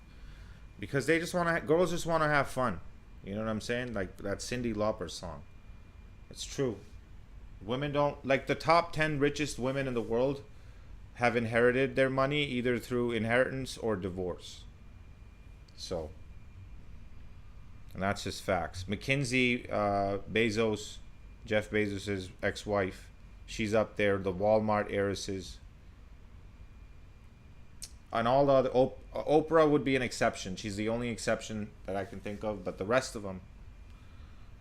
because they just want to. Girls just want to have fun. You know what I'm saying? Like that Cyndi Lauper song. It's true. Women don't like the top 10 richest women in the world have inherited their money either through inheritance or divorce. So. And that's just facts. Mackenzie Bezos, Jeff Bezos' ex-wife, she's up there. The Walmart heiresses. And all the other... Oprah would be an exception. She's the only exception that I can think of. But the rest of them,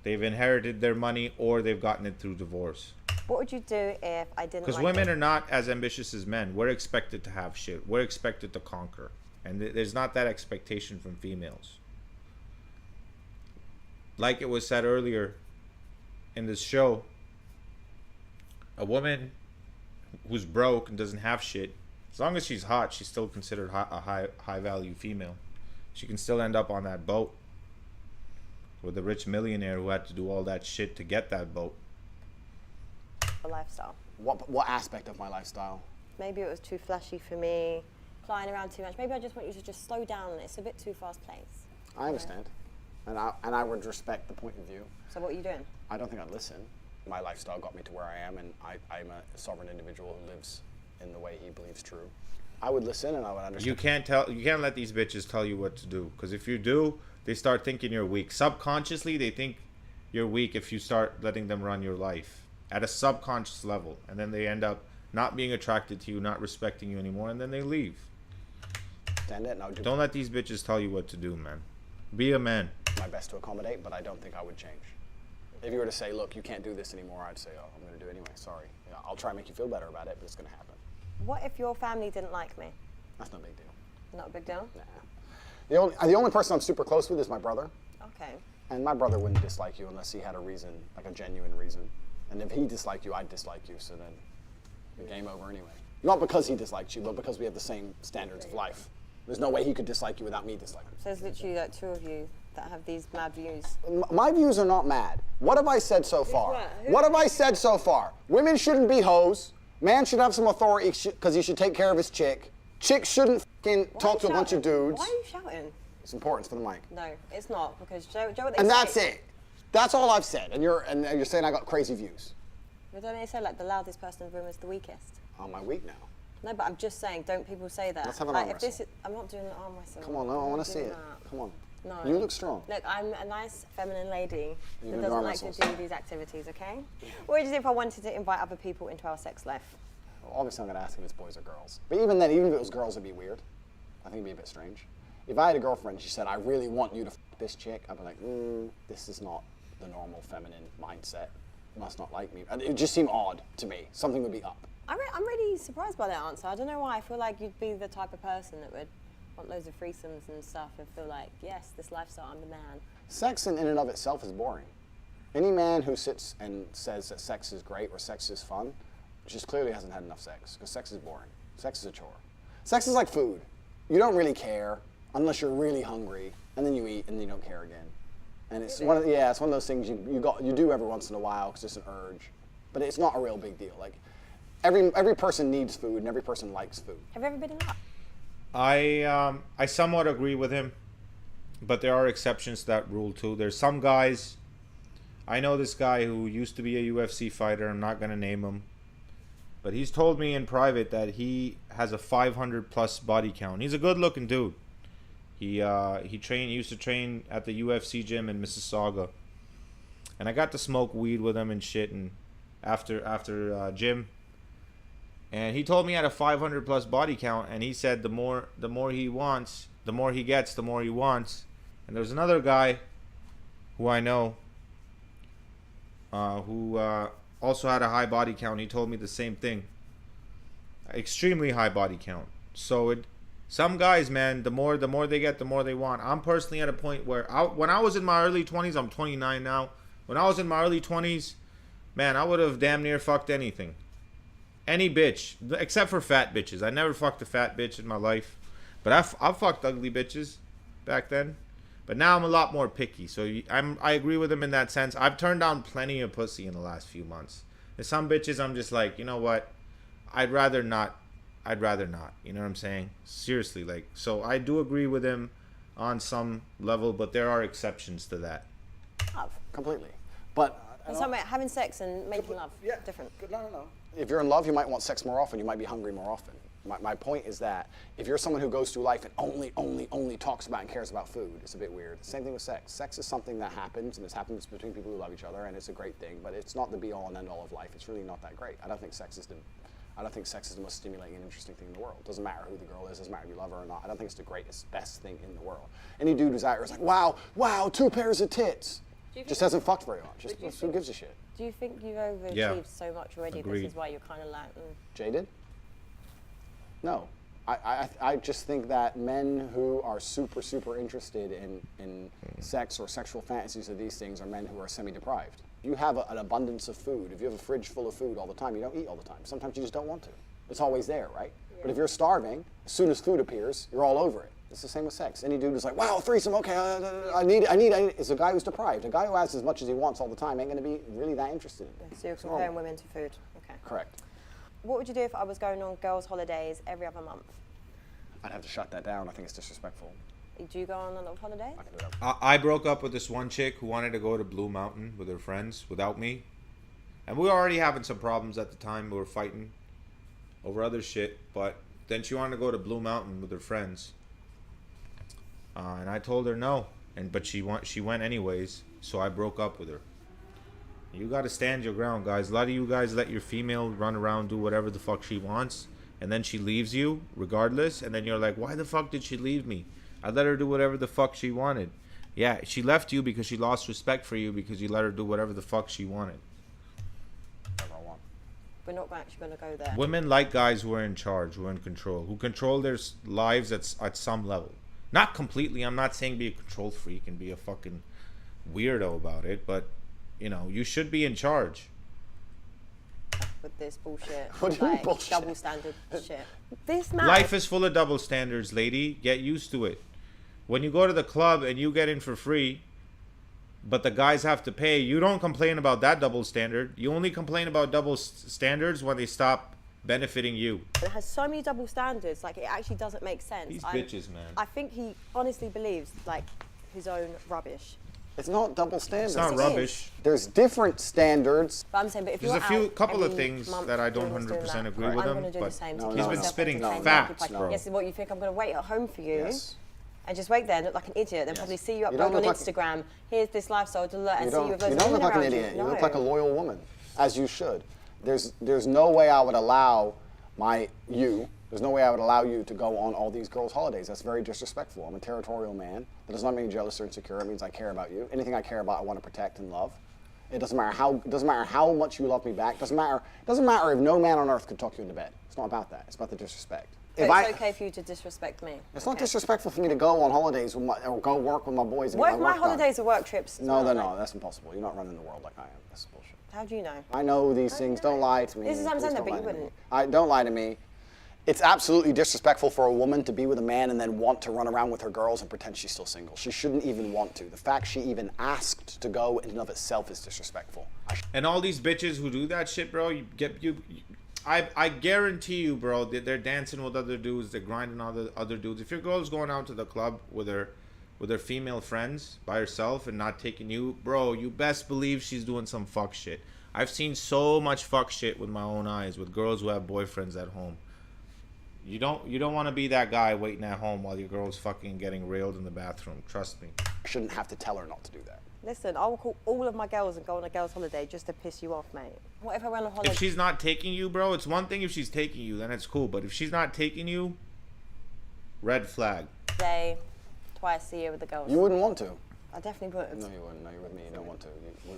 they've inherited their money or they've gotten it through divorce. What would you do if I didn't Because like women it? are not as ambitious as men. We're expected to have shit. We're expected to conquer. And there's not that expectation from females. Like it was said earlier in this show, a woman who's broke and doesn't have shit, as long as she's hot, she's still considered a high value female. She can still end up on that boat with a rich millionaire who had to do all that shit to get that boat. A lifestyle. What aspect of my lifestyle? Maybe it was too flashy for me, flying around too much. Maybe I just want you to just slow down. It's a bit too fast paced. I understand. And I would respect the point of view. So what are you doing? I don't think I'd listen. My lifestyle got me to where I am, and I'm a sovereign individual who lives in the way he believes true. I would listen, and I would understand. You can't let these bitches tell you what to do, because if you do, they start thinking you're weak. Subconsciously, they think you're weak if you start letting them run your life at a subconscious level, and then they end up not being attracted to you, not respecting you anymore, and then they leave. Understand it, and I would do Don't let these bitches tell you what to do, man. Be a man. my best to accommodate, but I don't think I would change. If you were to say, look, you can't do this anymore, I'd say, oh, I'm going to do it anyway, sorry. Yeah, I'll try and make you feel better about it, but it's going to happen. What if your family didn't like me? That's no big deal. Not a big deal? Nah. The only person I'm super close with is my brother. Okay. And my brother wouldn't dislike you unless he had a reason, like a genuine reason. And if he disliked you, I'd dislike you, so then the game over anyway. Not because he disliked you, but because we have the same standards of life. There's no way he could dislike you without me disliking you. So there's literally like two of you that have these mad views. My views are not mad. What have I said so far? what? What have I said so far? Women shouldn't be hoes. Man should have some authority because he should take care of his chick. Chicks shouldn't fucking Why talk are to you a bunch of shouting? dudes. Why are you shouting? It's important for the mic. No, it's not, because Joe what they And say. that's it. That's all I've said. And you're saying I got crazy views. But don't they say like the loudest person in the room is the weakest? Oh, my week now. No, but I'm just saying, don't people say that? Let's have an like, arm if this wrestle. is, I'm not doing an arm wrestle. Come on, I'm I not want to see doing it. that. Come on. No. You look strong. Look, I'm a nice feminine lady You that do doesn't arm like to wrestles. do these activities, okay? What would you do if I wanted to invite other people into our sex life? Obviously, I'm going to ask if it's boys or girls. But even then, even if it was girls, it'd be weird. I think it'd be a bit strange. If I had a girlfriend and she said, I really want you to f this chick, I'd be like, this is not the normal feminine mindset. You must not like me. And it would just seem odd to me. Something would be up. I'm really surprised by that answer. I don't know why. I feel like you'd be the type of person that would want loads of threesomes and stuff and feel like, yes, this lifestyle, I'm the man. Sex in and of itself is boring. Any man who sits and says that sex is great or sex is fun just clearly hasn't had enough sex, because sex is boring. Sex is a chore. Sex is like food. You don't really care unless you're really hungry, and then you eat and you don't care again. And it's one of those things you do every once in a while because it's an urge, but it's not a real big deal. Like every person needs food and every person likes food. Have you ever been in love? I somewhat agree with him, but there are exceptions to that rule too. There's some guys. I know this guy who used to be a UFC fighter. I'm not gonna name him, but he's told me in private that he has a 500 plus body count. He's a good looking dude. He used to train at the UFC gym in Mississauga, and I got to smoke weed with him and shit. And after gym, and he told me he had a 500 plus body count, and he said the more he wants, the more he gets, the more he wants. And there's another guy who I know who also had a high body count. He told me the same thing. Extremely high body count. So some guys, man, the more they get, the more they want. I'm personally at a point where when I was in my early 20s, I'm 29 now. When I was in my early 20s, man, I would have damn near fucked anything. Any bitch, except for fat bitches. I never fucked a fat bitch in my life. But I fucked ugly bitches back then. But now I'm a lot more picky. So I agree with him in that sense. I've turned down plenty of pussy in the last few months. There's some bitches I'm just like, you know what? I'd rather not. You know what I'm saying? Seriously, like, so I do agree with him on some level, but there are exceptions to that. Love. Completely. But It's something about having sex and making love. Yeah. Different. No. If you're in love, you might want sex more often. You might be hungry more often. My point is that if you're someone who goes through life and only talks about and cares about food, it's a bit weird. Same thing with sex. Sex is something that happens, and it happens between people who love each other, and it's a great thing, but it's not the be-all and end-all of life. It's really not that great. I don't think sex is the most stimulating and interesting thing in the world. Doesn't matter who the girl is, doesn't matter if you love her or not. I don't think it's the greatest, best thing in the world. Any dude who's out here is like, wow, 2 pairs of tits. Just hasn't fucked very much. Who gives a shit? Do you think you've overachieved so much already? Agreed. This is why you're kind of like, Jaded? No. I just think that men who are super interested in sex or sexual fantasies of these things are men who are semi-deprived. You have an abundance of food. If you have a fridge full of food all the time, you don't eat all the time. Sometimes you just don't want to. It's always there, right? Yeah. But if you're starving, as soon as food appears, you're all over it. It's the same with sex. Any dude who's like, wow, threesome, okay, I need it. It's a guy who's deprived. A guy who has as much as he wants all the time ain't going to be really that interested in it. so you're comparing women to food. Okay. Correct. What would you do if I was going on girls' holidays every other month? I'd have to shut that down. I think it's disrespectful. Do you go on a lot of holidays? I can do that. I broke up with this one chick who wanted to go to Blue Mountain with her friends without me. And we were already having some problems at the time. We were fighting over other shit. But then she wanted to go to Blue Mountain with her friends. And I told her no. But she went anyways. So I broke up with her. You got to stand your ground, guys. A lot of you guys let your female run around, do whatever the fuck she wants. And then she leaves you regardless. And then you're like, why the fuck did she leave me? I let her do whatever the fuck she wanted. Yeah, she left you because she lost respect for you because you let her do whatever the fuck she wanted. Whatever I want. We're not actually going to go there. Women like guys who are in charge, who are in control, who control their lives at some level. Not completely. I'm not saying be a control freak and be a fucking weirdo about it, but, you know, you should be in charge. With this bullshit. What do you mean bullshit? Double standard shit. This man. Life is full of double standards, lady. Get used to it. When you go to the club and you get in for free, but the guys have to pay, you don't complain about that double standard. You only complain about double standards when they stop benefiting you. It has so many double standards, like it actually doesn't make sense. These bitches, man. I think he honestly believes like his own rubbish. It's not double standards. It's not rubbish. There's different standards. But I'm saying, but if There's you're a out couple of every things month that I don't doing this, 100% doing that, agree with I'm him, gonna do but the same No, to he's keep been myself spitting entertained, facts, occupied. bro. Yes, what you think I'm gonna wait at home for you? Yes. And just wait there and look like an idiot, then probably see you You don't upload on look like- Instagram, here's this lifestyle to learn, and see you with You those don't women look like an around you. idiot. You No. look like a loyal woman, as you should. There's no way I would allow there's no way I would allow you to go on all these girls' holidays. That's very disrespectful. I'm a territorial man. That does not mean jealous or insecure. It means I care about you. Anything I care about, I want to protect and love. It doesn't matter how much you love me back. Doesn't matter if no man on earth could talk you into bed. It's not about that. It's about the disrespect. But it's okay for you to disrespect me. It's not disrespectful for me to go on holidays or go work with my boys and What get if my my work done. holidays are work trips? No, they're not. That's impossible. You're not running the world like I am. That's bullshit. How do you know? I know these things. Don't lie to me. This is what I'm Please saying, don't but you lie to me. wouldn't. Don't lie to me. It's absolutely disrespectful for a woman to be with a man and then want to run around with her girls and pretend she's still single. She shouldn't even want to. The fact she even asked to go in and of itself is disrespectful. And all these bitches who do that shit, bro, I guarantee you, bro, that they're dancing with other dudes, they're grinding other dudes. If your girl's going out to the club with her female friends by herself and not taking you, bro, you best believe she's doing some fuck shit. I've seen so much fuck shit with my own eyes with girls who have boyfriends at home. You don't want to be that guy waiting at home while your girl's fucking getting railed in the bathroom. Trust me. I shouldn't have to tell her not to do that. Listen, I will call all of my girls and go on a girls' holiday just to piss you off, mate. What if I went on holiday? If she's not taking you, bro, it's one thing if she's taking you, then it's cool. But if she's not taking you, red flag. Day, twice a year with the girls. You wouldn't want to. I definitely would. No, you wouldn't. No, you're with me. You don't want to.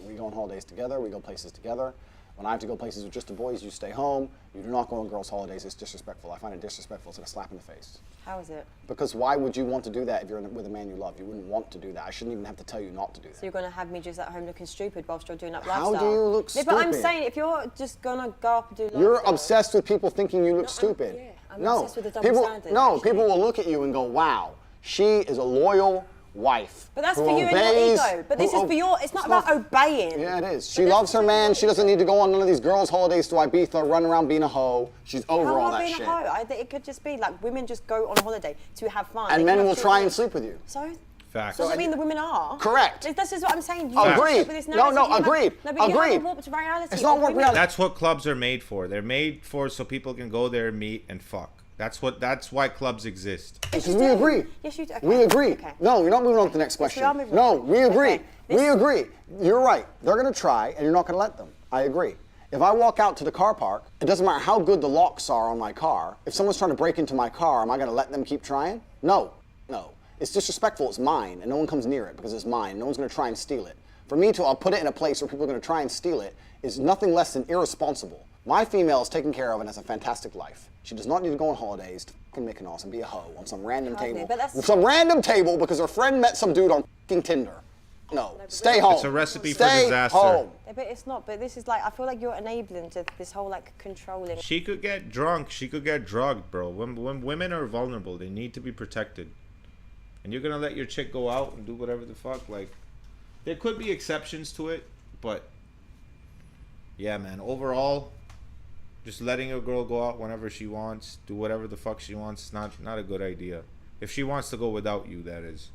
We go on holidays together. We go places together. When I have to go places with just the boys, you stay home. You do not go on girls' holidays. It's disrespectful. I find it disrespectful. It's like a slap in the face. How is it? Because why would you want to do that if you're with a man you love? You wouldn't want to do that. I shouldn't even have to tell you not to do that. So you're going to have me just at home looking stupid whilst you're doing that How lifestyle? do you look No, but I'm stupid? saying if you're just going to go up and do lifestyle... You're obsessed with people thinking you look stupid. I'm obsessed with the double people, standard, No, actually. people will look at you and go, wow, she is a loyal wife. But that's who for you and your obeys- ego. But this who is for your... It's not about not- obeying. Yeah, it is. But She that's loves her for man. your She doesn't need to go on none of these girls' holidays to Ibiza, run around being a hoe. She's over How all am I that being shit. a hoe? It could just be like women just go on holiday to have fun. And They men can will have try and children. sleep with you. So? Facts. Doesn't mean the women are. Correct. This is what I'm saying. You Agreed. With this No, narrative, no, you have- agreed. No, but you Agreed. have a warped reality. It's not of warped women. reality. That's what clubs are made for. They're made for so people can go there, meet, and fuck. That's why clubs exist. Yes, Because you we do. agree. Yes, you do. Okay. We agree. Okay. No, you're not moving on to the next Yes, question. we are moving No, on. we agree. Okay. We agree. You're right. They're going to try, and you're not going to let them. I agree. If I walk out to the car park, it doesn't matter how good the locks are on my car. If someone's trying to break into my car, am I going to let them keep trying? No. No. It's disrespectful. It's mine, and no one comes near it because it's mine. No one's going to try and steal it. For me to put it in a place where people are going to try and steal it is nothing less than irresponsible. My female is taken care of and has a fantastic life. She does not need to go on holidays to fucking Mykonos and be a hoe on some random Hardly, table. but that's- Some random table because her friend met some dude on fucking Tinder. No, stay home. It's a recipe for Stay disaster. Home. Yeah, but it's not. But this is like I feel like you're enabling to this whole like controlling. She could get drunk. She could get drugged, bro. When women are vulnerable, they need to be protected. And you're gonna let your chick go out and do whatever the fuck. Like, there could be exceptions to it, but yeah, man. Overall, just letting a girl go out whenever she wants, do whatever the fuck she wants, is not a good idea. If she wants to go without you, that is.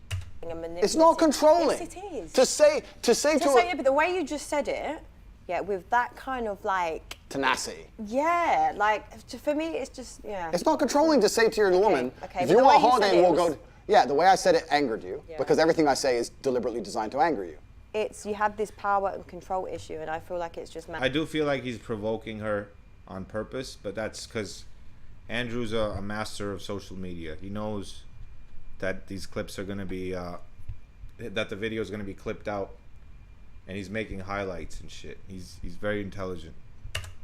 It's not controlling. Yes, it is. To say To say it, but the way you just said it, yeah, with that kind of like, tenacity. yeah, like for me, it's just yeah. It's not controlling to say to your woman, okay, if but you the want a way you holiday, said it we'll was- go. Yeah, the way I said it angered you Yeah. because everything I say is deliberately designed to anger you. It's you have this power and control issue, and I feel like it's just. I do feel like he's provoking her on purpose, but that's because Andrew's a master of social media. He knows that these clips are going to be, that the video is going to be clipped out, and he's making highlights and shit. He's very intelligent.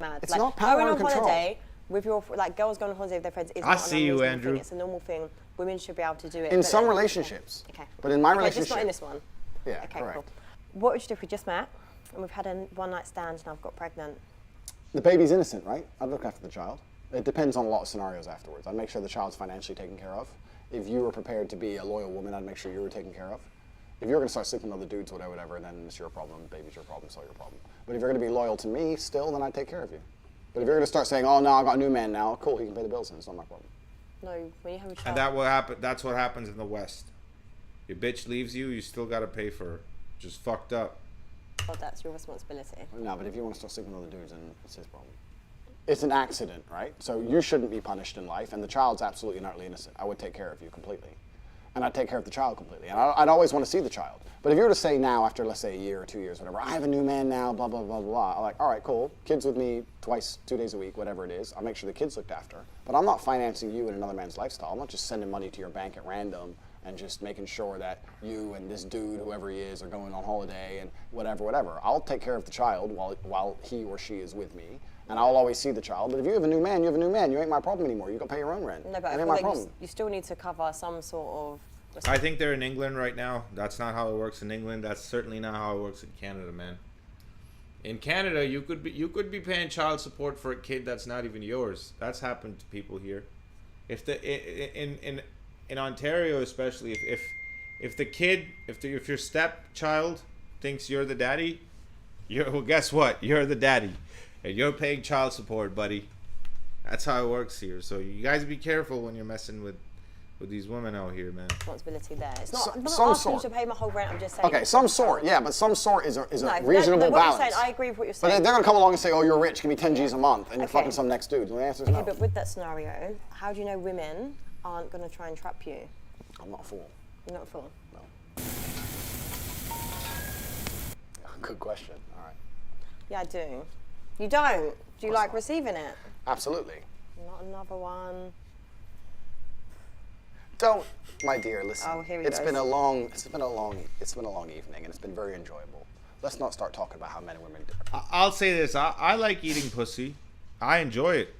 Mad. It's like, not power going and on control. holiday with your like girls going on holiday with their friends. Is I not see an you, unreasonable Andrew. Thing. It's a normal thing. Women should be able to do it. In but some then- relationships. Okay. But in my Okay, relationship. just not in this one. Yeah, Okay, correct. cool. What would you do if we just met and we've had a one night stand and I've got pregnant? The baby's innocent, right? I'd look after the child. It depends on a lot of scenarios afterwards. I'd make sure the child's financially taken care of. if you were prepared to be a loyal woman, I'd make sure you were taken care of. If you're going to start sleeping with other dudes, whatever, then it's your problem. Baby's your problem, so your problem. But if you're going to be loyal to me still, then I'd take care of you. But if you're going to start saying, oh, no, I got a new man now, cool, he can pay the bills, and it's not my problem. No, when you have a child. And that will happen. That's what happens in the West. Your bitch leaves you, you still got to pay for her. Just fucked up. Well, that's your responsibility. No, but if you want to start sleeping with other dudes, then it's his problem. It's an accident, right? So you shouldn't be punished in life, and the child's absolutely and utterly innocent. I would take care of you completely. And I'd take care of the child completely. And I'd always want to see the child. But if you were to say now, after, let's say, a year or 2 years, whatever, I have a new man now, blah, blah, blah, blah, I'm like, all right, cool. Kids with me twice, 2 days a week, whatever it is. I'll make sure the kid's looked after. But I'm not financing you in another man's lifestyle. I'm not just sending money to your bank at random and just making sure that you and this dude, whoever he is, are going on holiday and whatever. I'll take care of the child while he or she is with me. And I'll always see the child. But if you have a new man, you have a new man. You ain't my problem anymore. You got to pay your own rent. No, but I It feel ain't my like problem. you still need to cover some sort of... I think they're in England right now. That's not how it works in England. That's certainly not how it works in Canada, man. In Canada, you could be paying child support for a kid that's not even yours. That's happened to people here. If in Ontario especially, if your stepchild thinks you're the daddy, well, guess what? You're the daddy, and you're paying child support, buddy. That's how it works here. So you guys be careful when you're messing with these women out here, man. Responsibility there. It's not. I'm not Some asking you sort. to pay my whole rent. I'm just saying. Okay, some sort, yeah, but some sort is a reasonable what balance. You're saying, I agree with what you're But saying. they're gonna come along and say, "Oh, you're rich, give me 10 G's a month," and you're Okay. fucking some next dude. And the answer is Okay, no. but with that scenario, how do you know women aren't going to try and trap you? I'm not a fool. You're not a fool. No. Good question. All right. Yeah, I do. You don't. Do you like not. receiving it? Absolutely. Not another one. Don't, my dear. Listen. Oh, here he It's goes. been a long evening, and it's been very enjoyable. Let's not start talking about how men and women do. I'll say this. I like eating pussy. I enjoy it.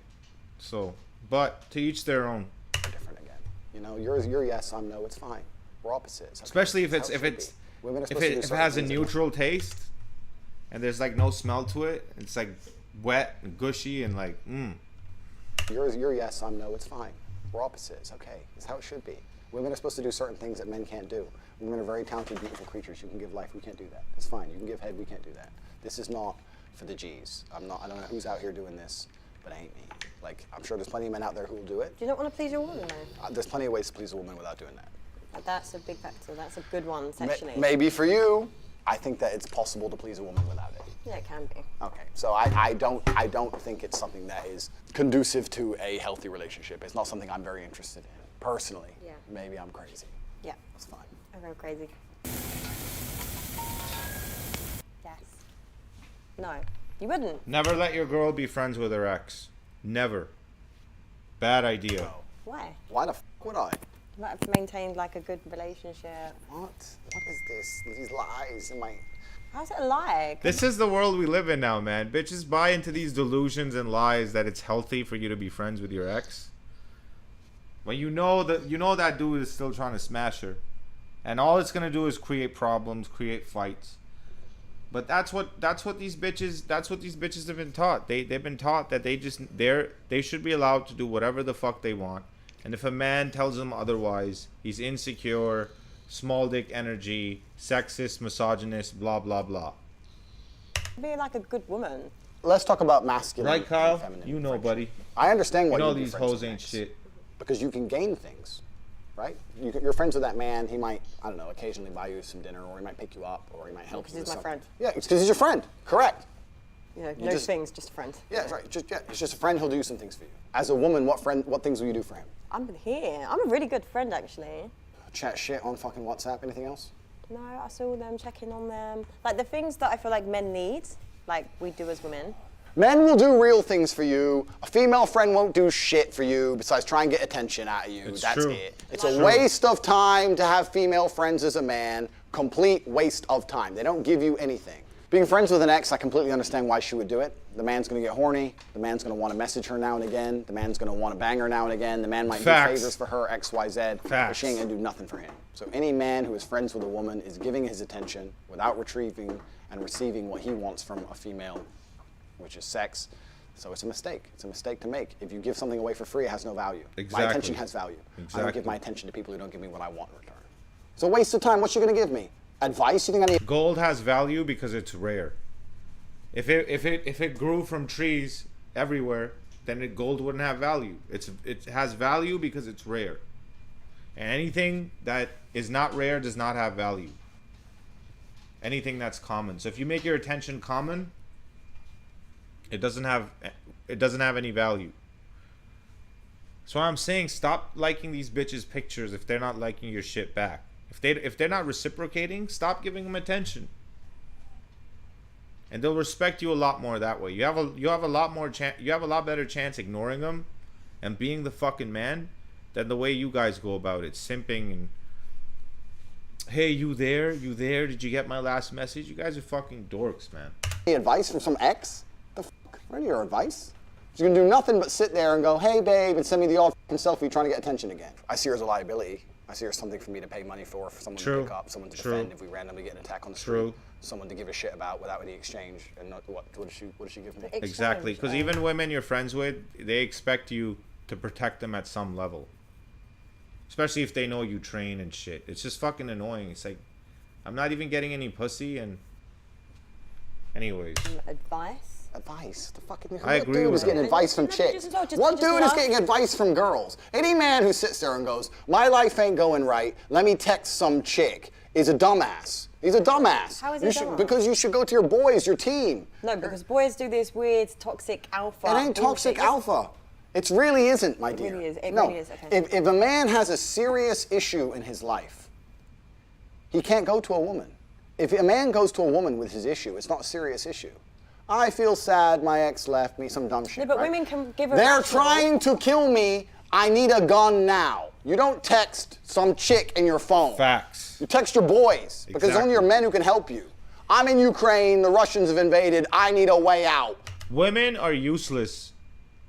So, but to each their own. Different again. You know, your yes, I'm no. It's fine. We're opposites. Okay? Especially if That's it's how it should be. Women are supposed to do if it certain has a things that- neutral taste, and there's like no smell to it. It's like wet and gushy and like Your yes, I'm no. It's fine. We're opposites. Okay, it's how it should be. Women are supposed to do certain things that men can't do. Women are very talented, beautiful creatures. You can give life. We can't do that. It's fine. You can give head. We can't do that. This is not for the G's. I don't know who's out here doing this, but it ain't me. Like, I'm sure there's plenty of men out there who will do it. Do you not want to please your woman, though? There's plenty of ways to please a woman without doing that. But that's a big factor. That's a good one, sexually. Maybe for you, I think that it's possible to please a woman without it. Yeah, it can be. Okay, so I don't think it's something that is conducive to a healthy relationship. It's not something I'm very interested in, personally. Yeah. Maybe I'm crazy. Yeah. It's fine. I go crazy. Yes. No. You wouldn't. never let your girl be friends with her ex. Never. Bad idea. No. Why? Why the f would I? You might have maintained like a good relationship. What? What is this? These lies in my... How's it a lie? This is the world we live in now, man. Bitches buy into these delusions and lies that it's healthy for you to be friends with your ex. When you know that dude is still trying to smash her, and all it's gonna do is create problems, create fights. But that's what these bitches have been taught. They've been taught that they should be allowed to do whatever the fuck they want. And if a man tells them otherwise, he's insecure, small dick energy, sexist, misogynist, blah blah blah. Be like a good woman. Let's talk about masculine Right, Kyle? and feminine. You know, friendship. buddy. I understand why You know you'd be these friends hoes with ain't ex. shit. Because you can gain things, right? You're friends with that man. He might, I don't know, occasionally buy you some dinner, or he might pick you up, or he might help Because you he's with my something. friend. Yeah, it's because he's your friend. Correct. You know, You no just- things, just a friend. Yeah, that's right. It's just a friend. He'll do some things for you. As a woman, what things will you do for him? I'm here. I'm a really good friend, actually. Chat shit on fucking WhatsApp. Anything else? No, I saw them, checking on them. Like the things that I feel like men need, like we do as women. Men will do real things for you. A female friend won't do shit for you besides try and get attention out of you. It's That's true. it. It's a waste of time to have female friends as a man. Complete waste of time. They don't give you anything. Being friends with an ex, I completely understand why she would do it. The man's gonna get horny. The man's gonna want to message her now and again. The man's gonna want to bang her now and again. The man might Facts. do favors for her, X, Y, Z. But Facts. she ain't gonna do nothing for him. So any man who is friends with a woman is giving his attention without retrieving and receiving what he wants from a female, which is sex. So it's a mistake. It's a mistake to make. If you give something away for free, it has no value. Exactly. My attention has value. Exactly. I don't give my attention to people who don't give me what I want in return. It's a waste of time. What you gonna give me? Advice? You think I need? Gold has value because it's rare. If it grew from trees everywhere, then gold wouldn't have value. It has value because it's rare. And anything that is not rare does not have value. Anything that's common. So if you make your attention common, it doesn't have any value. So I'm saying, stop liking these bitches' pictures if they're not liking your shit back. If they're not reciprocating, stop giving them attention. And they'll respect you a lot more that way. You have a lot better chance ignoring them and being the fucking man than the way you guys go about it, simping and, hey, you there? Did you get my last message? You guys are fucking dorks, man. Any advice from some ex? The fuck? Where's your advice? She's gonna do nothing but sit there and go, hey babe, and send me the old selfie trying to get attention again. I see her as a liability. I see her as something for me to pay money for someone to pick up, someone to defend if we randomly get an attack on the street, someone to give a shit about without any exchange. And what does she give me? Exactly, because even women you're friends with, they expect you to protect them at some level. Especially if they know you train and shit. It's just fucking annoying. It's like, I'm not even getting any pussy, and anyways. Advice? The fucking I agree dude with is getting advice from chicks. What dude is getting advice from girls? Any man who sits there and goes, my life ain't going right, let me text some chick, is a dumbass. He's a dumbass. How is he dumb? Because you should go to your boys, your team. No, because boys do this weird toxic alpha. It ain't toxic alpha. It really isn't, my dear. It really is. It no. really is. Okay. If a man has a serious issue in his life, he can't go to a woman. If a man goes to a woman with his issue, it's not a serious issue. I feel sad, my ex left me, some dumb shit. No, but right? women can give a They're trying to kill me, I need a gun now. You don't text some chick in your phone. Facts. You text your boys, because only your men who can help you. I'm in Ukraine, the Russians have invaded, I need a way out. Women are useless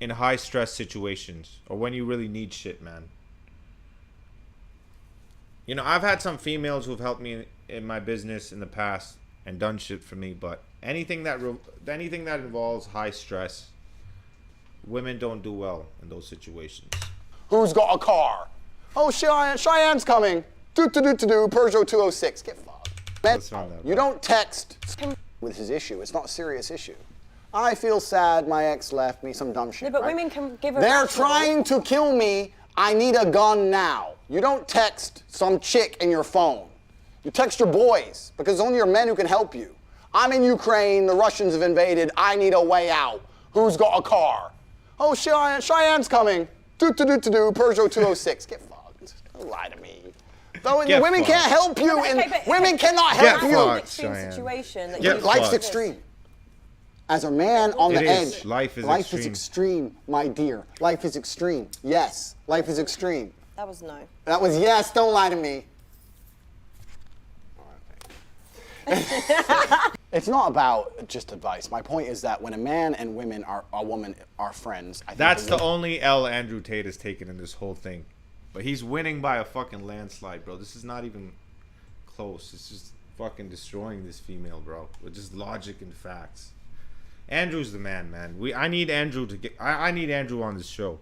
in high stress situations or when you really need shit, man. You know, I've had some females who've helped me in my business in the past and done shit for me, but anything that involves high stress, women don't do well in those situations. Who's got a car? Oh, Cheyenne's coming. Peugeot 206. Get fucked. You don't text with his issue. It's not a serious issue. I feel sad, my ex left me, some dumb shit. No, but right? women can give a They're trying to kill me, I need a gun now. You don't text some chick in your phone. You text your boys, because only your men who can help you. I'm in Ukraine, the Russians have invaded, I need a way out. Who's got a car? Oh, Cheyenne's coming. Peugeot 206. Get fucked. Don't lie to me. Women can't help you, women cannot help you. It's an extreme situation. Life's extreme. As a man on the edge, life is extreme, my dear. Life is extreme. Yes, life is extreme. That was no. That was yes, don't lie to me. It's not about just advice. My point is that when a man and a woman are friends, I think that's the only L Andrew Tate has taken in this whole thing. But he's winning by a fucking landslide, bro. This is not even close. It's just fucking destroying this female, bro. With just logic and facts. Andrew's the man. I need Andrew I need Andrew on this show.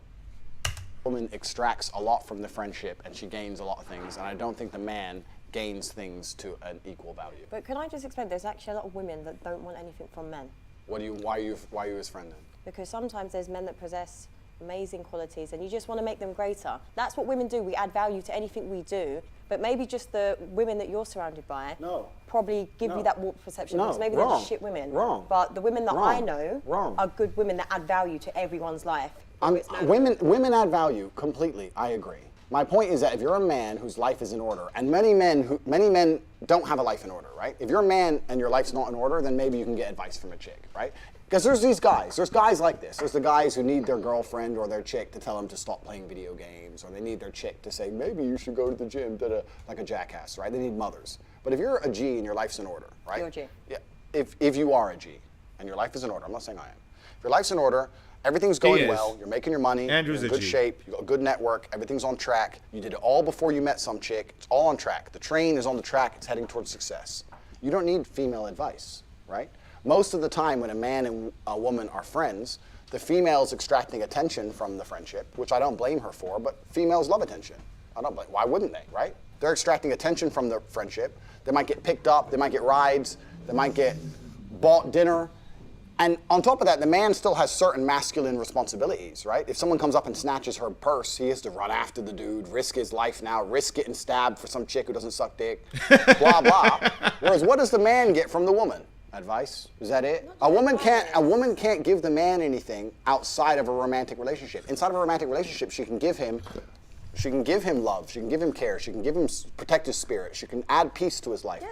Woman extracts a lot from the friendship and she gains a lot of things, and I don't think the man gains things to an equal value. But can I just explain? There's actually a lot of women that don't want anything from men. Why are you his friend then? Because sometimes there's men that possess amazing qualities and you just want to make them greater. That's what women do. We add value to anything we do. But maybe just the women that you're surrounded by probably give you that warped perception. Because maybe they're just shit women. Wrong. But the women that I know are good women that add value to everyone's life. Women add value completely. I agree. My point is that if you're a man whose life is in order, and many men don't have a life in order, right? If you're a man and your life's not in order, then maybe you can get advice from a chick, right? Because there's guys like this. There's the guys who need their girlfriend or their chick to tell them to stop playing video games, or they need their chick to say, maybe you should go to the gym, like a jackass, right? They need mothers. But if you're a G and your life's in order, right? You're a G. Yeah. If you are a G and your life is in order, I'm not saying I am. If your life's in order, everything's going well, you're making your money, Andrew's you're in good shape, you got a good network, everything's on track, you did it all before you met some chick, it's all on track. The train is on the track, it's heading towards success. You don't need female advice, right? Most of the time when a man and a woman are friends, the female is extracting attention from the friendship, which I don't blame her for, but females love attention. I don't blame, why wouldn't they, right? They're extracting attention from the friendship. They might get picked up, they might get rides, they might get bought dinner. And on top of that, the man still has certain masculine responsibilities, right? If someone comes up and snatches her purse, he has to run after the dude, risk his life now, risk getting stabbed for some chick who doesn't suck dick, blah, blah. Whereas what does the man get from the woman? Advice? Is that it? A woman can't give the man anything outside of a romantic relationship. Inside of a romantic relationship, she can give him love, she can give him care, she can give him protect his spirit, she can add peace to his life.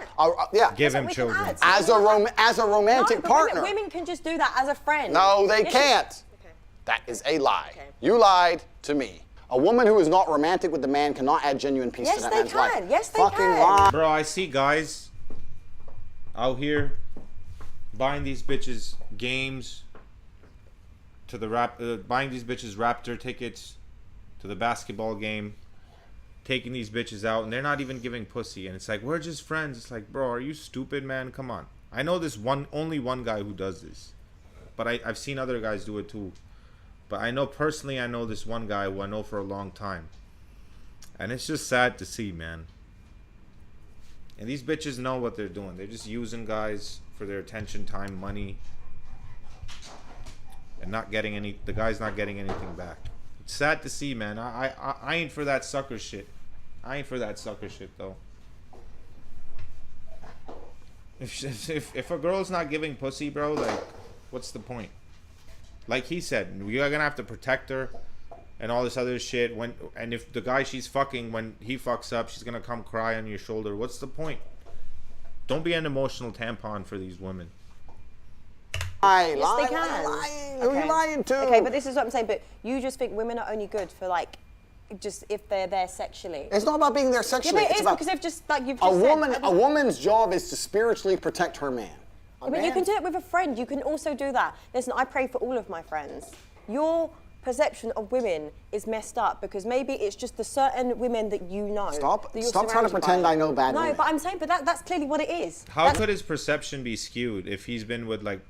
Yeah. Give him children. As a romantic partner. Women can just do that as a friend. No, they can't. Okay. That is a lie. Okay. You lied to me. A woman who is not romantic with the man cannot add genuine peace to that man's life. Yes, they Fucking can. lie. Bro, I see guys out here buying these bitches games to the buying these bitches Raptor tickets to the basketball game, taking these bitches out, and they're not even giving pussy, and it's like, we're just friends. It's like, bro, are you stupid, man? Come on. I know this only one guy who does this, but I've seen other guys do it too. But I know personally, I know this one guy who I know for a long time, and it's just sad to see, man. And these bitches know what they're doing. They're just using guys for their attention, time, money, and the guy's not getting anything back. It's sad to see, man. I ain't for that sucker shit. I ain't for that sucker shit, though. If a girl's not giving pussy, bro, like, what's the point? Like he said, you're gonna have to protect her and all this other shit. And if the guy she's fucking, when he fucks up, she's gonna come cry on your shoulder. What's the point? Don't be an emotional tampon for these women. Yes, they can. Lying. Who are you lying to? Okay, but this is what I'm saying. But you just think women are only good for, like, just if they're there sexually. It's not about being there sexually. Yeah, but it is, because they've just, like you've just said. A woman's job is to spiritually protect her man. But you can do it with a friend. You can also do that. Listen, I pray for all of my friends. Your perception of women is messed up because maybe it's just the certain women that you know. Stop trying to pretend I know bad women. No, but I'm saying, but that's clearly what it is. How could his perception be skewed if he's been with, like,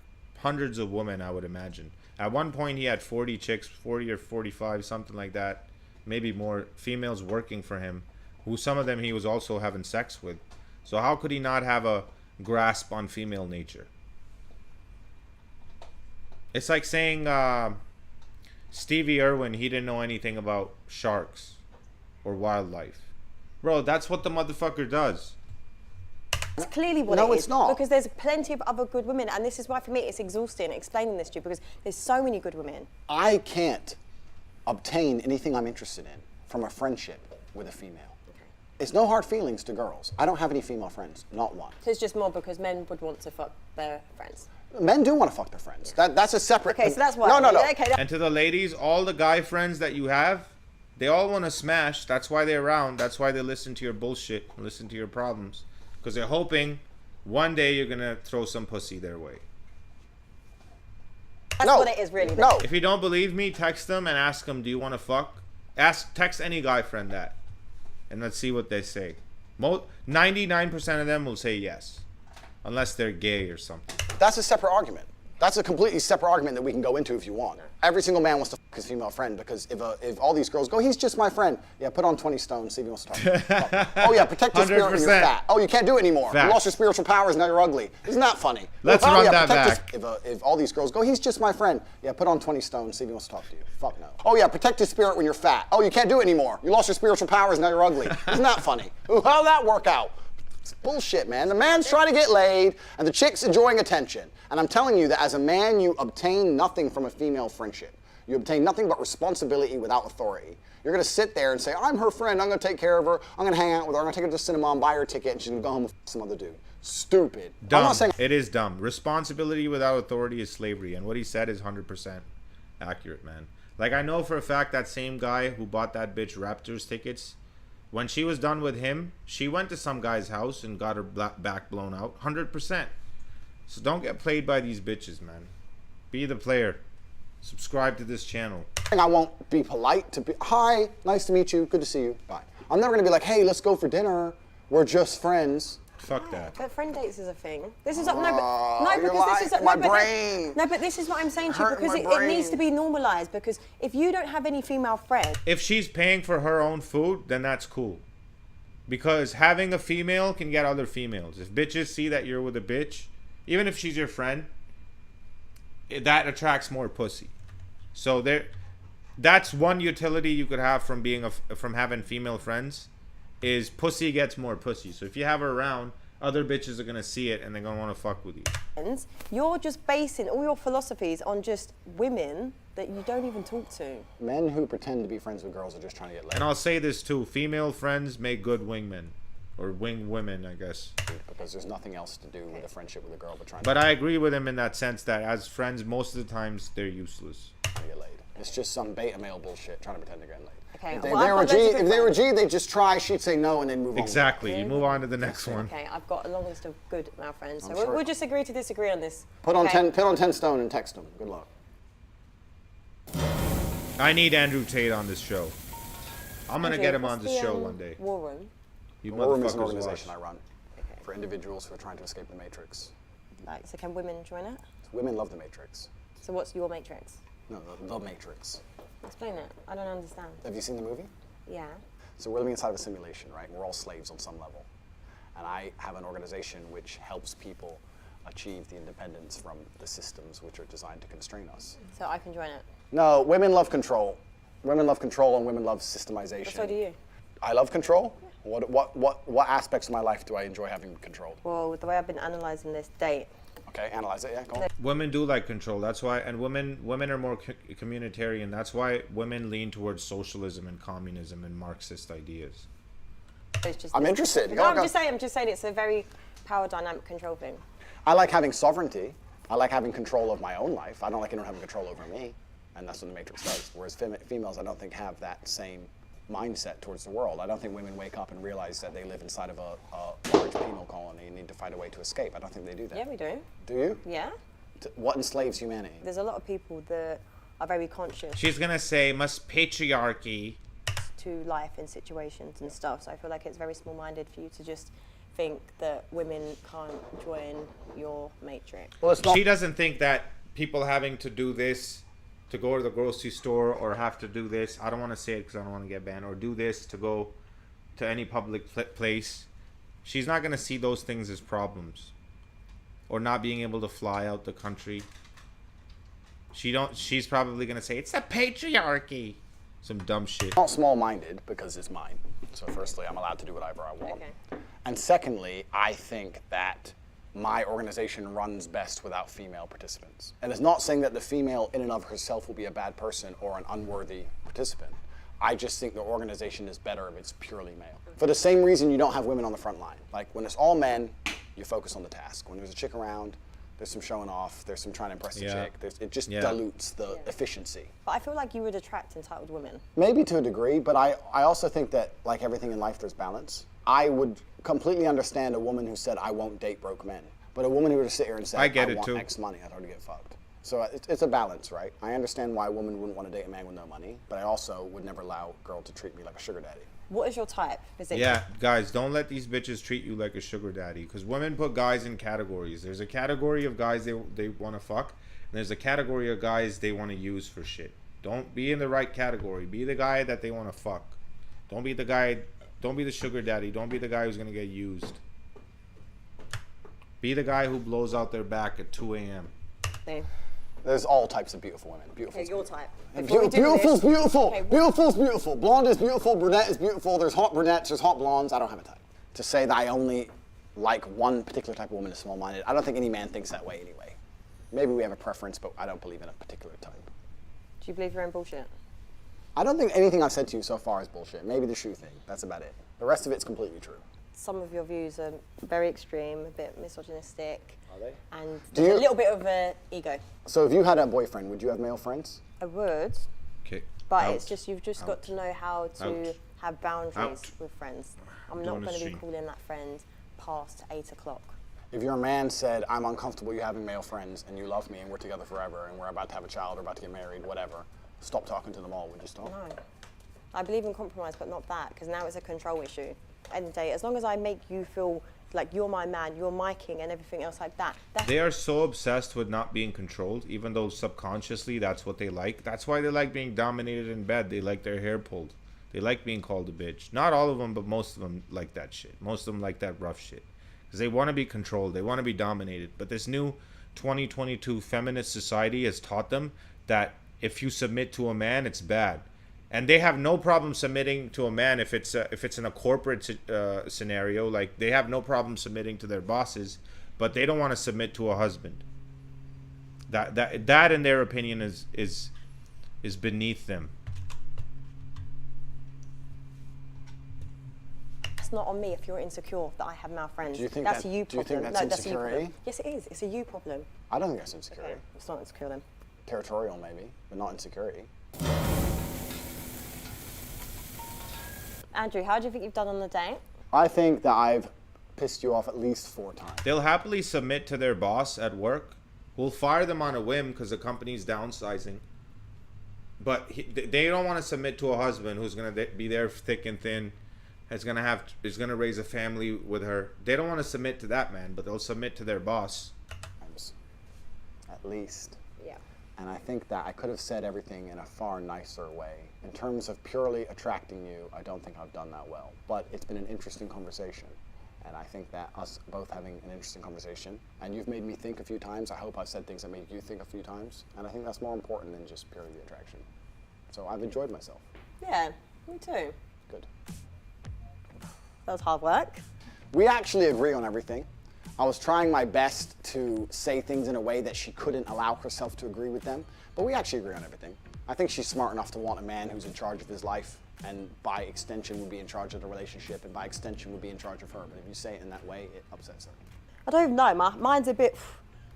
hundreds of women, I would imagine. At one point, he had 40 chicks, 40 or 45, something like that. Maybe more females working for him, who some of them he was also having sex with. So how could he not have a grasp on female nature? It's like saying Stevie Irwin, he didn't know anything about sharks or wildlife. Bro, that's what the motherfucker does. That's clearly what it is. No, it's not. Because there's plenty of other good women, and this is why, for me, it's exhausting explaining this to you, because there's so many good women. I can't obtain anything I'm interested in from a friendship with a female. Okay. It's no hard feelings to girls. I don't have any female friends, not one. So it's just more because men would want to fuck their friends. Men do want to fuck their friends. Yeah. That's a separate... Okay, so that's why... No. Okay, and to the ladies, all the guy friends that you have, they all want to smash. That's why they're around. That's why they listen to your bullshit, listen to your problems. Because they're hoping one day you're going to throw some pussy their way. That's what it is, really. No. If you don't believe me, text them and ask them, do you want to fuck? Text any guy friend that. And let's see what they say. 99% of them will say yes. Unless they're gay or something. That's a separate argument. That's a completely separate argument that we can go into if you want. Every single man wants to fuck his female friend because if all these girls go, he's just my friend. Yeah, put on 20 stones, see if he wants to talk to you. Oh yeah, protect your spirit when you're fat. Oh, you can't do it anymore. Facts. You lost your spiritual powers, now you're ugly. Isn't that funny? Let's run that back. If all these girls go, he's just my friend. Yeah, put on 20 stones, see if he wants to talk to you. Fuck no. Oh yeah, protect your spirit when you're fat. Oh, you can't do it anymore. You lost your spiritual powers, now you're ugly. Isn't that funny? How'd that work out? It's bullshit, man. The man's trying to get laid, and the chick's enjoying attention. And I'm telling you that as a man, you obtain nothing from a female friendship. You obtain nothing but responsibility without authority. You're going to sit there and say, I'm her friend, I'm going to take care of her, I'm going to hang out with her, I'm going to take her to the cinema and buy her a ticket, and she's going to go home with some other dude. Stupid. Dumb. I'm not saying it is dumb. Responsibility without authority is slavery, and what he said is 100% accurate, man. Like, I know for a fact that same guy who bought that bitch Raptors tickets, when she was done with him, she went to some guy's house and got her back blown out. 100%. So don't get played by these bitches, man. Be the player. Subscribe to this channel. I won't be polite to be, hi, nice to meet you, good to see you, bye. I'm never going to be like, hey, let's go for dinner. We're just friends. Fuck that. But friend dates is a thing. This is you're my brain. No, but this is what I'm saying to you Hurting because my it needs brain. to be normalized. Because if you don't have any female friends, If she's paying for her own food, then that's cool. Because having a female can get other females. If bitches see that you're with a bitch, even if she's your friend, that attracts more pussy. So that's one utility you could have from from having female friends, is pussy gets more pussy. So if you have her around, other bitches are gonna see it and they're gonna want to fuck with you. you're just basing all your philosophies on just women that you don't even talk to. Men who pretend to be friends with girls are just trying to get laid. And I'll say this too: female friends make good wingmen, or wing women, I guess. Because there's nothing else to do with a friendship with a girl but trying But I agree with him in that sense that as friends, most of the times they're useless. to get laid. It's just some beta male bullshit trying to pretend to get laid. Okay, If they, well, I've were got G, loads of if they were good G, they'd just try. She'd say no and then move on. Exactly. You move on to the next one. Okay, I've got a long list of good male friends, so I'm we'll, sure. we'll just agree to disagree on this. Put on okay? 10 stone and text them. Good luck. I need Andrew Tate on this show. I'm gonna Andrew, get him what's on this the, show one day. War Room. You War Room is an motherfuckers organization I watch. run for individuals who are trying to escape the Matrix. Like, so can women join it? Women love the Matrix. So what's your matrix? No, the Matrix. Explain it. I don't understand. Have you seen the movie? Yeah. So we're living inside of a simulation, right? We're all slaves on some level. And I have an organization which helps people achieve the independence from the systems which are designed to constrain us. So I can join it. No, women love control. Women love control and women love systemization. But so do you. I love control. What aspects of my life do I enjoy having controlled? Well, the way I've been analysing this date, Okay, analyze it. Yeah, go on. Women do like control. That's why, and women are more communitarian. That's why women lean towards socialism and communism and Marxist ideas. it's just. I'm interested. No, Go, I'm go. just saying it's a very power dynamic control thing. I like having sovereignty. I like having control of my own life. I don't like anyone having control over me, and that's what the Matrix does. Whereas females, I don't think have that same mindset towards the world. I don't think women wake up and realize that they live inside of a large penal colony and need to find a way to escape. I don't think they do that. Yeah, we do. Do you? Yeah. What enslaves humanity? There's a lot of people that are very conscious She's gonna say, "Must patriarchy." to life and situations and stuff. So I feel like it's very small-minded for you to just think that women can't join your matrix. Well, it's not. She doesn't think that people having to do this to go to the grocery store, or have to do this, I don't want to say it because I don't want to get banned, or do this to go to any public place. She's not going to see those things as problems. Or not being able to fly out the country. She's probably going to say, it's the patriarchy. Some dumb shit. Not small-minded because it's mine. So firstly, I'm allowed to do whatever I want. Okay. And secondly, I think that my organization runs best without female participants. And it's not saying that the female in and of herself will be a bad person or an unworthy participant. I just think the organization is better if it's purely male. For the same reason you don't have women on the front line. Like when it's all men, you focus on the task. When there's a chick around, there's some showing off, there's some trying to impress the Yeah. chick. It just Yeah. dilutes the efficiency. But I feel like you would attract entitled women. Maybe to a degree, but I also think that, like everything in life, there's balance. I would completely understand a woman who said, I won't date broke men. But a woman who would sit here and say, I get it want too. X money, I'd already get fucked. So it's a balance, right? I understand why a woman wouldn't want to date a man with no money, but I also would never allow a girl to treat me like a sugar daddy. What is your type? Is it Yeah, guys, don't let these bitches treat you like a sugar daddy. Because women put guys in categories. There's a category of guys they want to fuck. And there's a category of guys they want to use for shit. Don't be in the right category. Be the guy that they want to fuck. Don't be the guy. Don't be the sugar daddy. Don't be the guy who's going to get used. Be the guy who blows out their back at 2 a.m. No. There's all types of beautiful women. Beautiful. Okay, your type. And Before we do beautiful's this- beautiful. Okay, Beautiful's beautiful. Blonde is beautiful. Brunette is beautiful. There's hot brunettes. There's hot blondes. I don't have a type. To say that I only like one particular type of woman is small-minded. I don't think any man thinks that way anyway. Maybe we have a preference, but I don't believe in a particular type. Do you believe you're in bullshit? I don't think anything I've said to you so far is bullshit. Maybe the shoe thing. That's about it. The rest of it's completely true. Some of your views are very extreme, a bit misogynistic. Are they? And Do there's you- a little bit of ego. So if you had a boyfriend, would you have male friends? I would, Okay. but Out. it's just you've just got to know how to Out. have boundaries Out. with friends. I'm Go not on the going to be street. calling that friend past 8 o'clock. If your man said, I'm uncomfortable you having male friends and you love me and we're together forever and we're about to have a child or about to get married, whatever, stop talking to them all, would you stop? No. I believe in compromise, but not that, because now it's a control issue. End of the day, as long as I make you feel like you're my man, you're my king, and everything else like that. They are so obsessed with not being controlled, even though subconsciously that's what they like. That's why they like being dominated in bed. They like their hair pulled. They like being called a bitch. Not all of them, but most of them like that shit. Most of them like that rough shit. Because they want to be controlled. They want to be dominated. But this new 2022 feminist society has taught them that if you submit to a man, it's bad. And they have no problem submitting to a man if it's in a corporate scenario. Like, they have no problem submitting to their bosses, but they don't want to submit to a husband. That in their opinion is beneath them. It's not on me if you're insecure that I have male friends. Do you think that's that, a you do you problem. think that's No, that's a you insecurity? problem. Yes, it is. It's a you problem. I don't think that's insecurity. Okay, it's not insecure then. Territorial maybe, but not insecurity. Andrew, how do you think you've done on the date? I think that I've pissed you off at least 4 times. They'll happily submit to their boss at work, who'll fire them on a whim because the company's downsizing. But they don't want to submit to a husband who's going to be there thick and thin, is going to raise a family with her. They don't want to submit to that man, but they'll submit to their boss. At least. Yeah. And I think that I could have said everything in a far nicer way. In terms of purely attracting you, I don't think I've done that well. But it's been an interesting conversation. And I think that us both having an interesting conversation, and you've made me think a few times. I hope I've said things that made you think a few times. And I think that's more important than just purely the attraction. So I've enjoyed myself. Yeah, me too. Good. That was hard work. We actually agree on everything. I was trying my best to say things in a way that she couldn't allow herself to agree with them, but we actually agree on everything. I think she's smart enough to want a man who's in charge of his life, and by extension would be in charge of the relationship, and by extension would be in charge of her. But if you say it in that way, it upsets her. I don't even know. Mine's a bit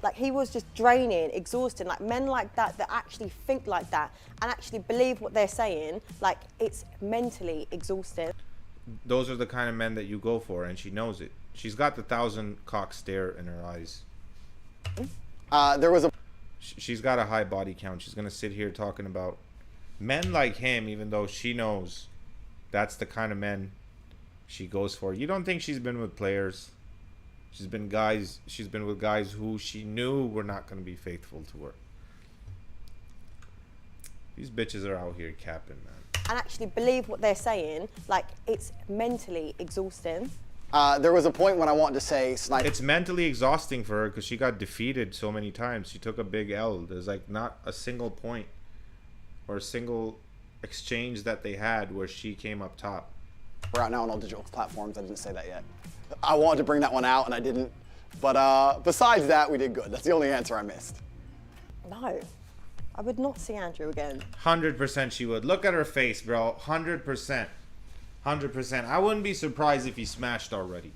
like he was just draining, exhausting. Like men like that actually think like that and actually believe what they're saying. Like it's mentally exhausting. Those are the kind of men that you go for, and she knows it. She's got the 1,000-cock stare in her eyes. There was a... She's got a high body count. She's going to sit here talking about men like him, even though she knows that's the kind of men she goes for. You don't think she's been with players? She's been with guys who she knew were not going to be faithful to her. These bitches are out here capping, man. And actually believe what they're saying. Like it's mentally exhausting. There was a point when I wanted to say sniper. It's mentally exhausting for her because she got defeated so many times. She took a big L. There's like not a single point or a single exchange that they had where she came up top. We're out now on all digital platforms. I didn't say that yet. I wanted to bring that one out and I didn't. But besides that, we did good. That's the only answer I missed. No, I would not see Andrew again. 100% she would. Look at her face, bro. 100%. 100%. I wouldn't be surprised if he smashed already.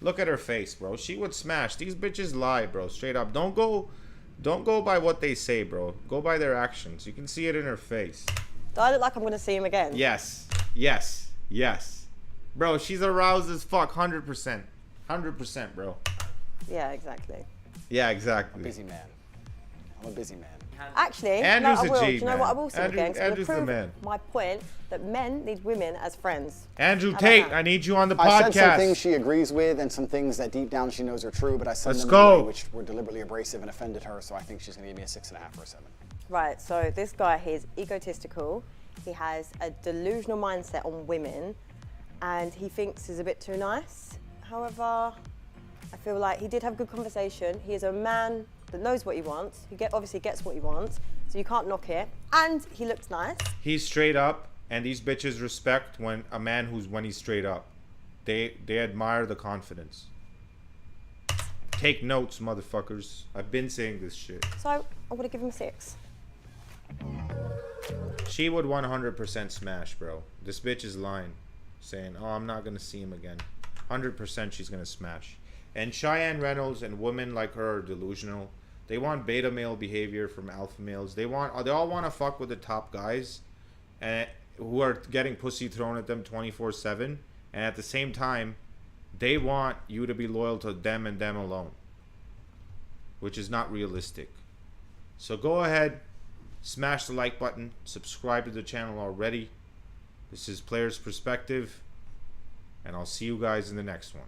Look at her face, bro. She would smash. These bitches lie, bro. Straight up. Don't go by what they say, bro. Go by their actions. You can see it in her face. Do I look like I'm going to see him again? Yes. Yes. Yes. Bro, she's aroused as fuck. 100%. 100%, bro. Yeah, exactly. Yeah, exactly. Busy man. I'm a busy man. Actually, Andrew's no, I will. a G, Do you know man. what I will say again? So Andrew's the prove man. my point that men need women as friends. Andrew How about Tate, that? I need you on the I said some podcast. things she agrees with and some things that deep down she knows are true, but I said Let's them go. in a way which were deliberately abrasive and offended her, so I think she's going to give me a 6.5 or a 7. Right, so this guy, he's egotistical. He has a delusional mindset on women, and he thinks he's a bit too nice. However, I feel like he did have a good conversation. He is a man that knows what he wants. He obviously gets what he wants, so you can't knock it. And he looks nice. He's straight up, and these bitches respect when he's straight up. They admire the confidence. Take notes, motherfuckers. I've been saying this shit. So I would have given him a 6. She would 100% smash, bro. This bitch is lying, saying, "Oh, I'm not gonna see him again." 100% she's gonna smash. And Chian Reynolds and women like her are delusional. They want beta male behavior from alpha males. They all want to fuck with the top guys, and who are getting pussy thrown at them 24/7. And at the same time, they want you to be loyal to them and them alone, which is not realistic. So go ahead, smash the like button, subscribe to the channel already. This is Player's Perspective, and I'll see you guys in the next one.